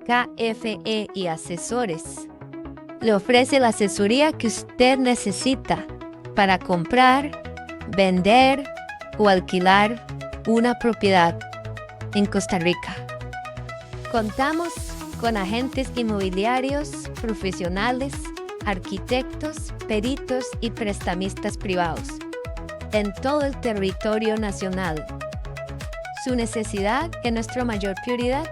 KFE y Asesores le ofrece la asesoría que usted necesita para comprar, vender o alquilar una propiedad en Costa Rica. Contamos con agentes inmobiliarios, profesionales, arquitectos, peritos y prestamistas privados en todo el territorio nacional. Su necesidad es nuestra mayor prioridad.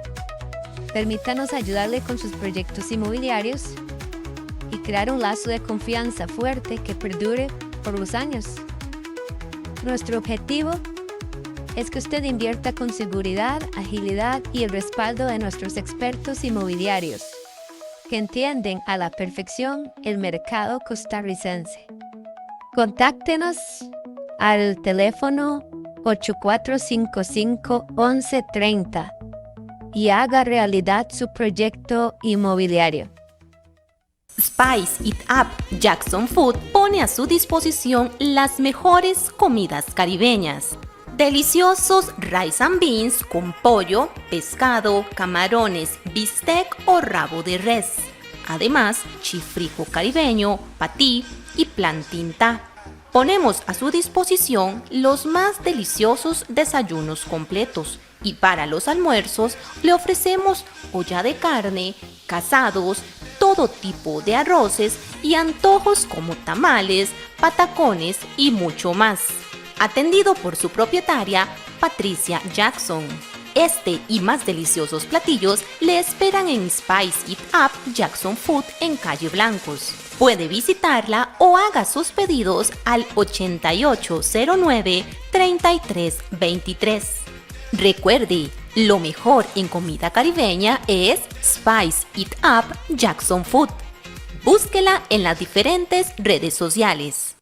Permítanos ayudarle con sus proyectos inmobiliarios y crear un lazo de confianza fuerte que perdure por los años. Nuestro objetivo es que usted invierta con seguridad, agilidad y el respaldo de nuestros expertos inmobiliarios, que entienden a la perfección el mercado costarricense. Contáctenos al teléfono 8455-1130 y haga realidad su proyecto inmobiliario.
Spice It Up Jackson Food pone a su disposición las mejores comidas caribeñas. Deliciosos rice and beans con pollo, pescado, camarones, bistec o rabo de res. Además, chifrijo caribeño, patí y plantinta. Ponemos a su disposición los más deliciosos desayunos completos. Y para los almuerzos le ofrecemos olla de carne, casados, todo tipo de arroces y antojos como tamales, patacones y mucho más. Atendido por su propietaria, Patricia Jackson. Este y más deliciosos platillos le esperan en Spice It Up Jackson Food en Calle Blancos. Puede visitarla o haga sus pedidos al 8809-3323. Recuerde, lo mejor en comida caribeña es Spice It Up Jackson Food. Búsquela en las diferentes redes sociales.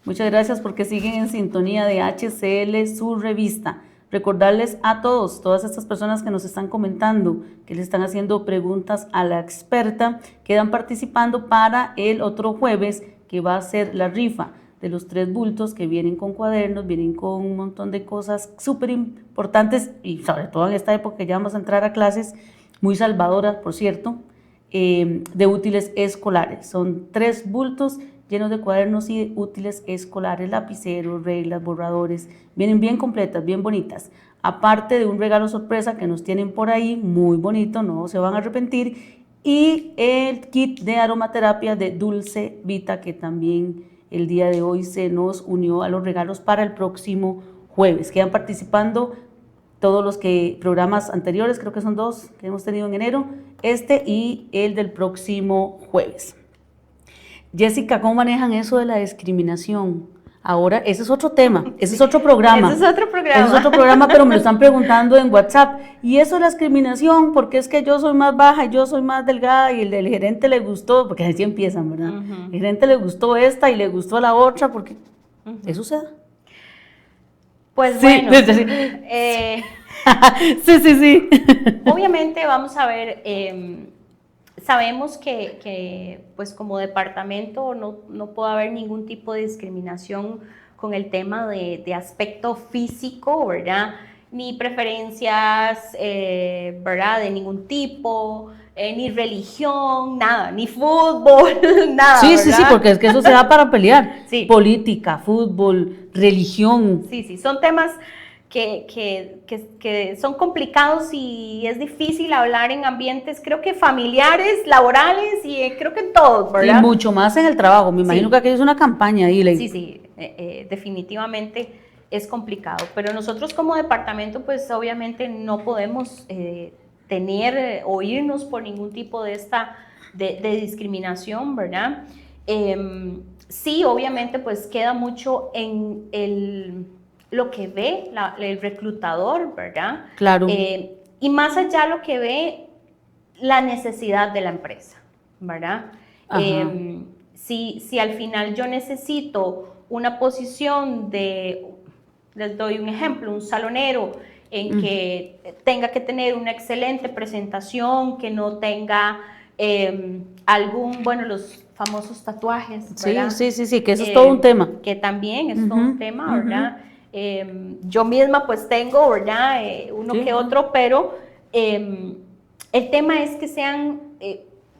Muchas gracias porque siguen en sintonía de HCL, su revista. Recordarles a todos, todas estas personas que nos están comentando, que le están haciendo preguntas a la experta, quedan participando para el otro jueves, que va a ser la rifa de los 3 bultos que vienen con cuadernos, vienen con un montón de cosas súper importantes y sobre todo en esta época que ya vamos a entrar a clases, muy salvadoras, por cierto, de útiles escolares. Son 3 bultos llenos de cuadernos y útiles escolares, lapiceros, reglas, borradores. Vienen bien completas, bien bonitas. Aparte de un regalo sorpresa que nos tienen por ahí, muy bonito, no se van a arrepentir. Y el kit de aromaterapia de Dulce Vita, que también el día de hoy se nos unió a los regalos para el próximo jueves. Quedan participando todos los programas anteriores, creo que son 2 que hemos tenido en enero, este y el del próximo jueves. Jessica, ¿cómo manejan eso de la discriminación? Ahora, ese es otro tema, ese es otro programa.
Ese es otro programa.
Ese es otro programa, pero me lo están preguntando en WhatsApp. Y eso de la discriminación, porque es que yo soy más baja y yo soy más delgada y el del gerente le gustó, porque así empiezan, ¿verdad? El gerente le gustó esta y le gustó la otra, porque eso se da.
Pues
Sí,
bueno,
sí.
obviamente vamos a ver, sabemos que pues como departamento no puede haber ningún tipo de discriminación con el tema de aspecto físico, ¿verdad? Ni preferencias, ¿verdad? De ningún tipo, ni religión, nada, ni fútbol, nada,
Sí,
¿verdad?
porque es que eso se da para pelear.
Sí.
Política, fútbol, religión.
Sí, son temas que son complicados y es difícil hablar en ambientes, creo que familiares, laborales y creo que en todos, ¿verdad?
Y mucho más en el trabajo. Me imagino
Sí.
que aquello es una campaña ahí.
Sí, definitivamente es complicado, pero nosotros como departamento pues obviamente no podemos tener o irnos por ningún tipo de de discriminación, ¿verdad? Sí, obviamente pues queda mucho en lo que ve el reclutador, ¿verdad?
Claro.
Y más allá lo que ve la necesidad de la empresa, ¿verdad?
Ajá.
Si al final yo necesito una posición les doy un ejemplo, un salonero en que tenga que tener una excelente presentación, que no tenga los famosos tatuajes, ¿verdad?
Sí, que eso es todo un tema.
Que también es todo un tema, ¿verdad? Yo misma pues tengo, ¿verdad? Uno
Sí.
que otro, pero el tema es que sean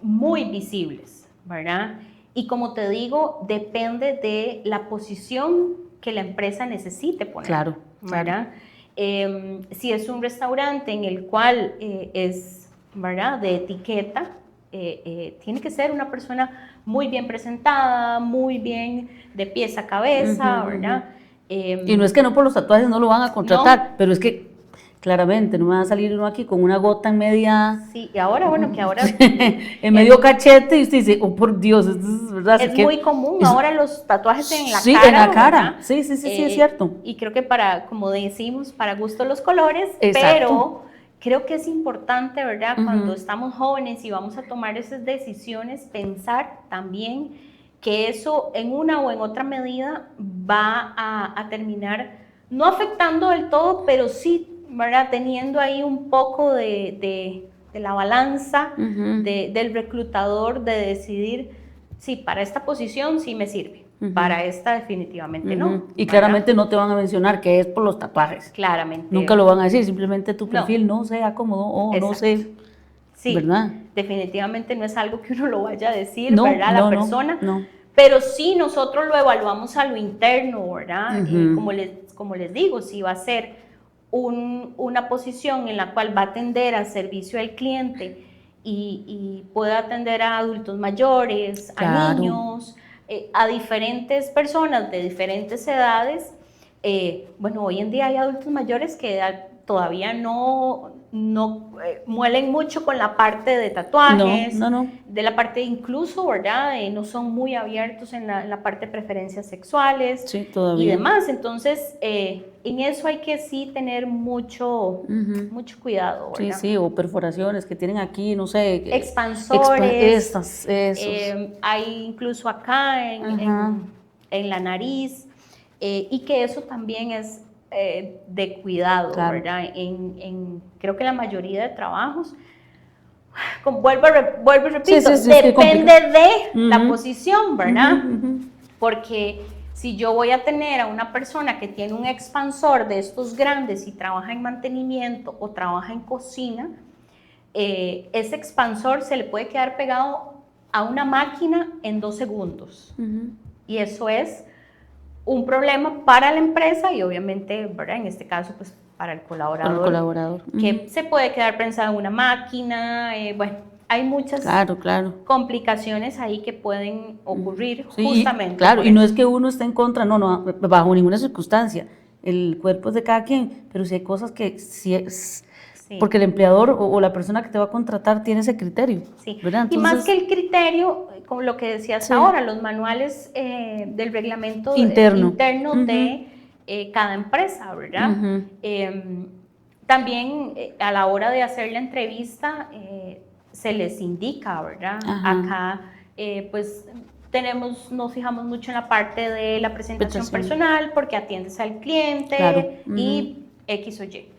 muy visibles, ¿verdad? Y como te digo, depende de la posición que la empresa necesite poner,
Claro,
¿verdad? Si es un restaurante en el cual es, ¿verdad?, de etiqueta, tiene que ser una persona muy bien presentada, muy bien de pies a cabeza, ¿verdad?
Y no es que no por los tatuajes no lo van a contratar, pero es que claramente no me va a salir uno aquí con una gota en media,
Sí, y ahora, bueno, que ahora
en medio cachete y usted dice, oh por Dios, esto es verdad.
es muy común ahora los tatuajes en la
Sí,
cara.
en la cara.
¿verdad?
Sí, es cierto.
Y creo que como decimos, para gusto los colores,
Exacto.
pero creo que es importante, ¿verdad? Cuando estamos jóvenes y vamos a tomar esas decisiones, pensar también que eso en una o en otra medida va a terminar no afectando del todo, pero sí, ¿verdad? Teniendo ahí un poco de la balanza del reclutador de decidir, sí, para esta posición sí me sirve, para esta definitivamente no.
Y
¿verdad?
claramente no te van a mencionar que es por los tatuajes.
Claramente.
Nunca lo van a decir, simplemente tu
No.
perfil no se acomodó o no
Exacto.
sé,
Sí,
¿verdad?
definitivamente no es algo que uno lo vaya a decir,
No,
¿verdad?
no,
La persona.
no.
Pero sí nosotros lo evaluamos a lo interno, ¿verdad? Como les digo, si va a ser una posición en la cual va a atender al servicio al cliente y puede atender a adultos mayores,
Claro.
a niños, a diferentes personas de diferentes edades. Bueno, hoy en día hay adultos mayores que todavía no muelen mucho con la parte de tatuajes,
No.
de la parte incluso, ¿verdad? No son muy abiertos en la parte de preferencias sexuales
Sí, todavía.
y demás. Entonces, en eso hay que sí tener mucho cuidado, ¿verdad?
Sí, o perforaciones que tienen aquí, no sé.
Expansores.
Esos.
Hay incluso acá en la nariz y que eso también es de cuidado,
Claro.
¿verdad? Creo que la mayoría de trabajos, vuelvo y repito,
Sí, es que
depende de la
Ujú.
posición, ¿verdad?
Ujú.
Porque si yo voy a tener a una persona que tiene un expansor de estos grandes y trabaja en mantenimiento o trabaja en cocina, ese expansor se le puede quedar pegado a una máquina en 2 segundos. Y eso es un problema para la empresa y obviamente, ¿verdad? En este caso, pues para el colaborador. Que se puede quedar pensado en una máquina, bueno, hay muchas complicaciones ahí que pueden ocurrir justamente.
Claro, y no es que uno esté en contra, no, bajo ninguna circunstancia. El cuerpo es de cada quien, pero si hay cosas que sí es... Sí. Porque el empleador o la persona que te va a contratar tiene ese criterio.
Sí.
¿Verdad?
Entonces, y más que el criterio, como lo que decías ahora, los manuales del reglamento interno de cada empresa, ¿verdad? También a la hora de hacer la entrevista se les indica, ¿verdad? Acá, pues nos fijamos mucho en la parte de la presentación personal porque atiendes al cliente y X o Y.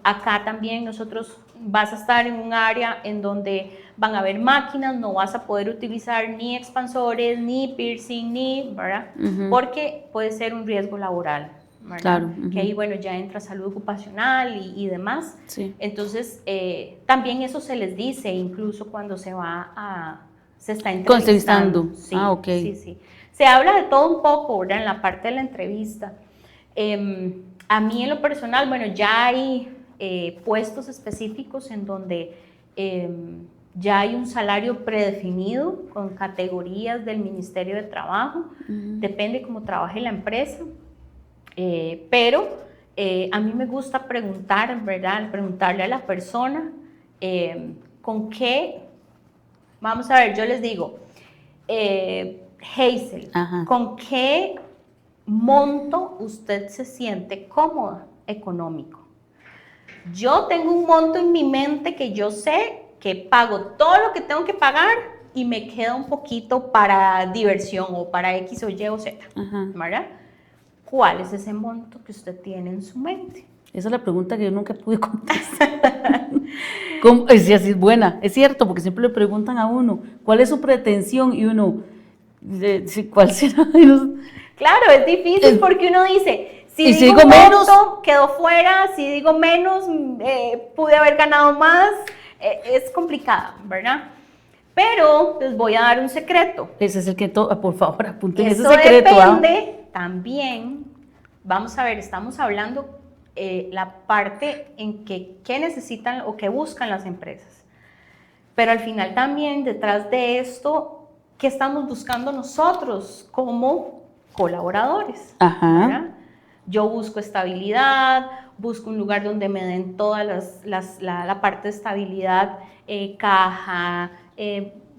Acá también nosotros vas a estar en un área en donde van a haber máquinas, no vas a poder utilizar ni expansores, ni piercing, ¿verdad? Porque puede ser un riesgo laboral, ¿verdad? Claro. Que ahí, bueno, ya entra salud ocupacional y demás. Sí. Entonces, también eso se les dice incluso cuando se está entrevistando. Sí,
ok.
Sí. Se habla de todo un poco, ¿verdad? En la parte de la entrevista. A mí en lo personal, bueno, ya hay puestos específicos en donde ya hay un salario predefinido con categorías del Ministerio de Trabajo, depende cómo trabaje la empresa, pero a mí me gusta preguntar, ¿verdad? Preguntarle a la persona con qué, vamos a ver, yo les digo, Hazel, ¿con qué monto usted se siente cómoda económico? Yo tengo un monto en mi mente que yo sé que pago todo lo que tengo que pagar y me queda un poquito para diversión o para X o Y o Z, ¿verdad? ¿Cuál es ese monto que usted tiene en su mente?
Esa es la pregunta que yo nunca pude contestar. Sí, así es buena, es cierto, porque siempre le preguntan a uno, ¿cuál es su pretensión? Y uno, ¿cuál será?
Claro, es difícil porque uno dice, si digo
menos,
quedó fuera, si digo menos, pude haber ganado más, es complicado, ¿verdad? Pero les voy a dar un secreto.
Ese es el que, por favor, apunten ese secreto.
Eso depende también, vamos a ver, estamos hablando la parte en que qué necesitan o qué buscan las empresas. Pero al final también detrás de esto, ¿qué estamos buscando nosotros como colaboradores? ¿Verdad? Yo busco estabilidad, busco un lugar donde me den toda la parte de estabilidad, caja,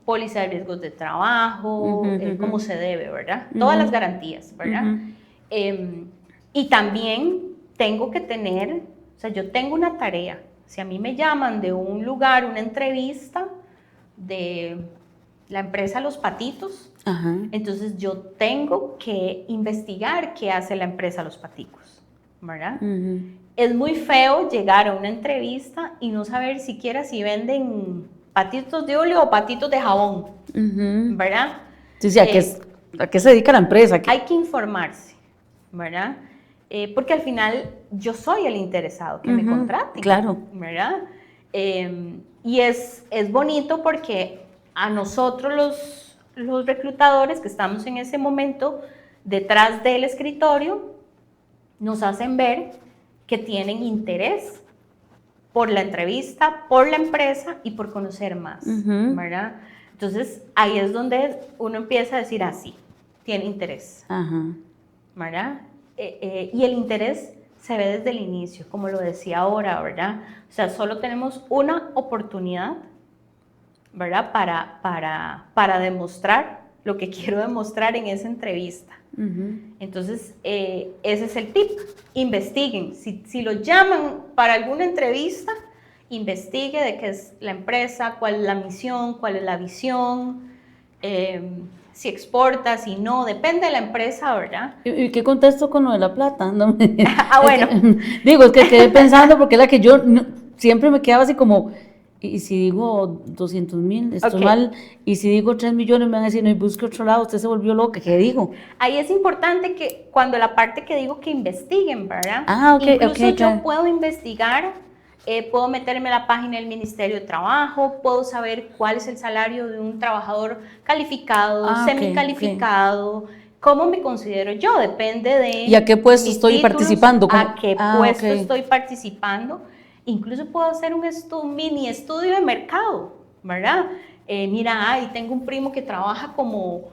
póliza de riesgos de trabajo, como se debe, ¿verdad? Todas las garantías, ¿verdad? Y también tengo que tener, o sea, yo tengo una tarea. Si a mí me llaman de un lugar, una entrevista de la empresa Los Patitos, entonces yo tengo que investigar qué hace la empresa Los Paticos, ¿verdad? Es muy feo llegar a una entrevista y no saber siquiera si venden patitos de óleo o patitos de jabón, ¿verdad?
Sí, ¿a qué se dedica la empresa?
Hay que informarse, ¿verdad? Porque al final yo soy el interesado que me contraten,
claro,
¿verdad? Y es bonito porque a nosotros los reclutadores que estamos en ese momento detrás del escritorio nos hacen ver que tienen interés por la entrevista, por la empresa y por conocer más, ¿verdad? Entonces ahí es donde uno empieza a decir así, tiene interés, ¿verdad? Y el interés se ve desde el inicio, como lo decía ahora, ¿verdad? O sea, solo tenemos una oportunidad, ¿verdad? Para demostrar lo que quiero demostrar en esa entrevista. Entonces, ese es el tip. Investiguen. Si lo llaman para alguna entrevista, investigue de qué es la empresa, cuál es la misión, cuál es la visión, si exporta, si no, depende de la empresa, ¿verdad?
¿Y qué contesto con lo de la plata? No,
bueno.
Es que quedé pensando porque es la que yo siempre me quedaba así como... Y si digo 200,000, estoy mal. Y si digo 3 millones, me van a decir, no, y busque otro lado, usted se volvió loca. ¿Qué digo?
Ahí es importante que cuando la parte que digo que investiguen, ¿verdad?
Incluso
yo puedo investigar puedo meterme a la página del Ministerio de Trabajo, puedo saber cuál es el salario de un trabajador calificado,
Ah, ok,
semicalificado, cómo me considero yo, depende de
¿Y a qué puesto
mis
estoy
títulos,
participando?
a qué
Ah,
puesto
ok.
estoy participando. Incluso puedo hacer un mini estudio de mercado, ¿verdad? Mira, tengo un primo que trabaja como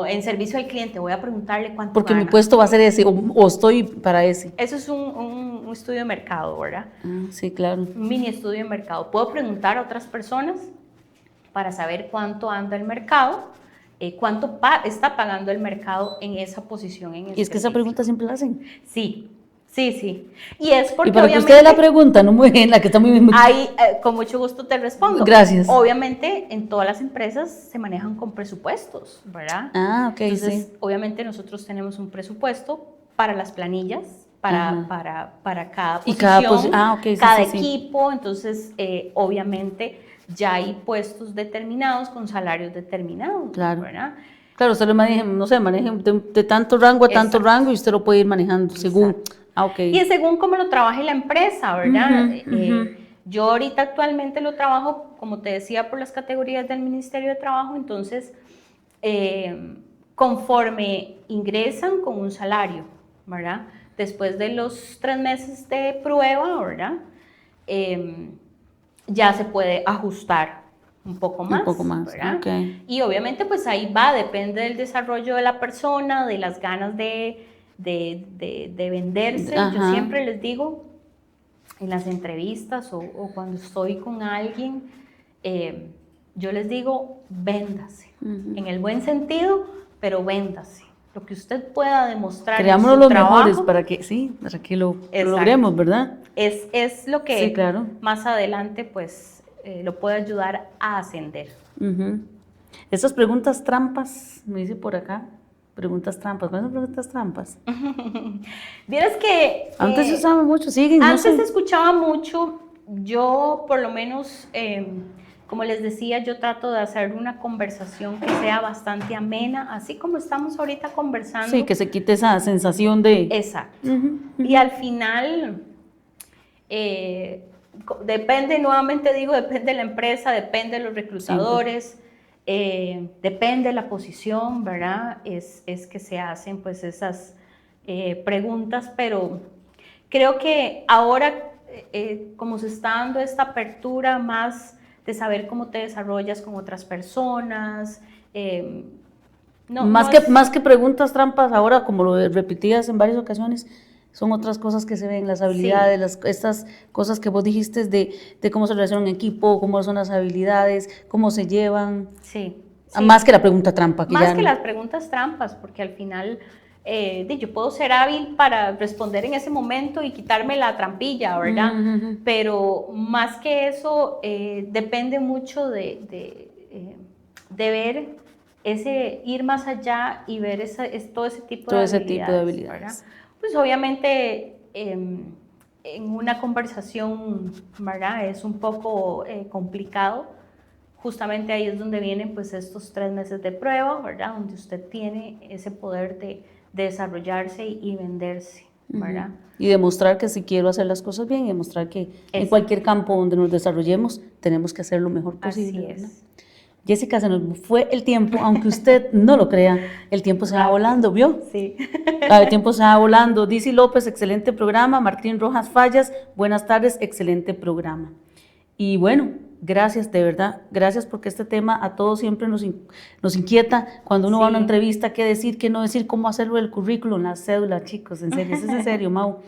en servicio al cliente, voy a preguntarle cuánto
Porque mi
gana.
puesto va a ser ese, o estoy para ese.
Eso es un estudio de mercado, ¿verdad?
Ah, sí, claro.
Un mini estudio de mercado. Puedo preguntar a otras personas para saber cuánto anda el mercado, cuánto está pagando el mercado en esa posición.
Y es que esa pregunta siempre la hacen.
Sí, sí, sí. Y es porque
Y para que
obviamente
ustedes la pregunta, no muy bien, la que está muy bien.
ahí, con mucho gusto te respondo.
Gracias.
Obviamente en todas las empresas se manejan con presupuestos, ¿verdad?
Ah, ok,
Entonces,
sí.
obviamente nosotros tenemos un presupuesto para las planillas, para cada
Y
posición,
cada ok, sí,
cada
sí, sí.
equipo. Entonces, obviamente ya hay puestos determinados con salarios determinados,
Claro.
¿verdad?
Claro, usted lo maneja, no sé, maneja de tanto rango a tanto
Exacto.
rango y usted lo puede ir manejando según.
Exacto.
Ah, ok.
Y es según cómo lo trabaje la empresa, ¿verdad?
Ujú.
Yo ahorita actualmente lo trabajo, como te decía, por las categorías del Ministerio de Trabajo. Entonces, conforme ingresan con un salario, ¿verdad? Después de los 3 meses de prueba, ¿verdad? Ya se puede ajustar un poco más.
Un poco más,
¿verdad?
ok.
Y obviamente pues ahí va, depende del desarrollo de la persona, de las ganas de venderse. Yo
Ajá.
siempre les digo en las entrevistas o cuando estoy con alguien, yo les digo, véndase, en el buen sentido, pero véndase. Lo que usted pueda demostrar
Creámonos
en su
los
trabajo,
mejores para que, sí, para que lo
Exacto.
logremos, ¿verdad?
es lo que
Sí, claro.
más adelante pues lo puede ayudar a ascender.
Ujú. Esas preguntas trampas, me dice por acá, preguntas trampas. ¿Cuáles son preguntas trampas?
Vieras que
Antes se usaba mucho, siguen, no
antes
sé.
se escuchaba mucho. Yo por lo menos, como les decía, yo trato de hacer una conversación que sea bastante amena, así como estamos ahorita conversando.
Sí, que se quite esa sensación de...
Exacto.
Ujú, ujú.
Y al final, depende, nuevamente digo, depende de la empresa, depende de los reclutadores, depende de la posición, ¿verdad? Es que se hacen pues esas preguntas, pero creo que ahora, como se está dando esta apertura más de saber cómo te desarrollas con otras personas,
Más que preguntas trampas, ahora como lo repetías en varias ocasiones, son otras cosas que se ven, las habilidades, estas cosas que vos dijiste de cómo se relaciona un equipo, cómo son las habilidades, cómo se llevan.
Sí,
Más que la pregunta trampa.
más
ya
que
no.
las preguntas trampas, porque al final yo puedo ser hábil para responder en ese momento y quitarme la trampilla, ¿verdad?
Ujú.
Pero más que eso, depende mucho de ver ir más allá y ver todo ese tipo
Todo
de
ese
habilidades.
tipo de habilidades.
¿verdad? Pues obviamente en una conversación, ¿verdad? Es un poco complicado. Justamente ahí es donde vienen pues estos 3 meses de prueba, ¿verdad? Donde usted tiene ese poder de desarrollarse y venderse, ¿verdad?
Y demostrar que si quiero hacer las cosas bien, y demostrar que en
Exacto.
cualquier campo donde nos desarrollemos tenemos que hacer lo mejor posible.
Así es.
¿verdad? Jessica, se nos fue el tiempo, aunque usted no lo crea, el tiempo se va volando, ¿vio?
Sí.
El tiempo se va volando. Dicy López, excelente programa. Martín Rojas Fallas, buenas tardes, excelente programa. Y bueno, gracias, de verdad, gracias porque este tema a todos siempre nos inquieta. Cuando uno va a una
Sí.
entrevista, qué decir, qué no decir, cómo hacerlo del currículum, la cédula, chicos, en serio, eso es en serio, Mau.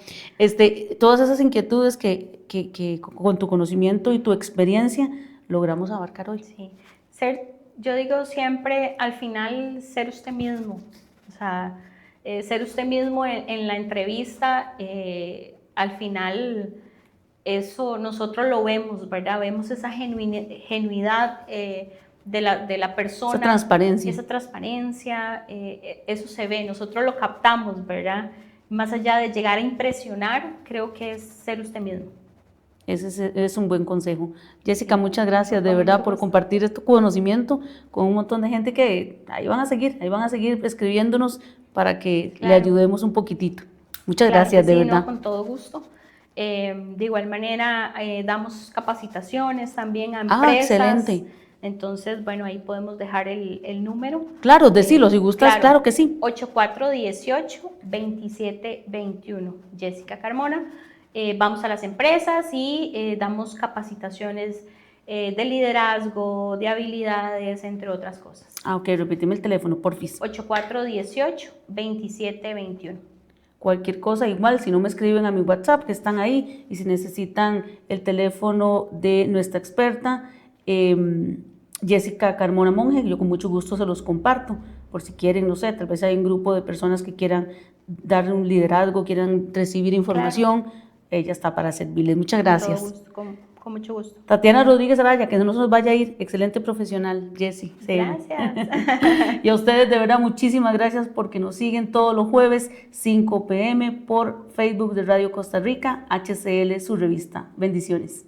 Todas esas inquietudes que con tu conocimiento y tu experiencia logramos abarcar hoy.
Sí. Yo digo siempre, al final, ser usted mismo. O sea, ser usted mismo en la entrevista, al final, eso nosotros lo vemos, ¿verdad? Vemos esa genuidad de la persona.
Esa transparencia.
Esa transparencia, eso se ve, nosotros lo captamos, ¿verdad? Más allá de llegar a impresionar, creo que es ser usted mismo.
Ese es un buen consejo. Jessica, muchas gracias de
Con
verdad
mucho
por
gusto.
compartir este conocimiento con un montón de gente que ahí van a seguir escribiéndonos para que le
Claro.
ayudemos un poquitito. Muchas
Claro
gracias,
que
de
sí,
verdad.
no, con todo gusto. De igual manera, damos capacitaciones también a empresas.
Excelente.
Entonces, bueno, ahí podemos dejar el número.
Claro, decilo, si gustas, claro que sí.
8418-2721. Jessica Carmona. Vamos a las empresas y damos capacitaciones de liderazgo, de habilidades, entre otras cosas.
Ok, repíteme el teléfono, porfis.
8418-2721.
Cualquier cosa, igual, si no me escriben a mi WhatsApp, que están ahí, y si necesitan el teléfono de nuestra experta, Jessica Carmona Monge, yo con mucho gusto se los comparto, por si quieren, no sé, tal vez hay un grupo de personas que quieran dar un liderazgo, quieran recibir información, claro. Ella está para servirles. Muchas gracias.
Con todo gusto, con mucho gusto.
Tatiana Rodríguez Araya, que no se nos vaya a ir, excelente profesional, Jessie.
Gracias.
Y a ustedes, de verdad, muchísimas gracias porque nos siguen todos los jueves, 5 p.m. por Facebook de Radio Costa Rica, HCL, su revista. Bendiciones.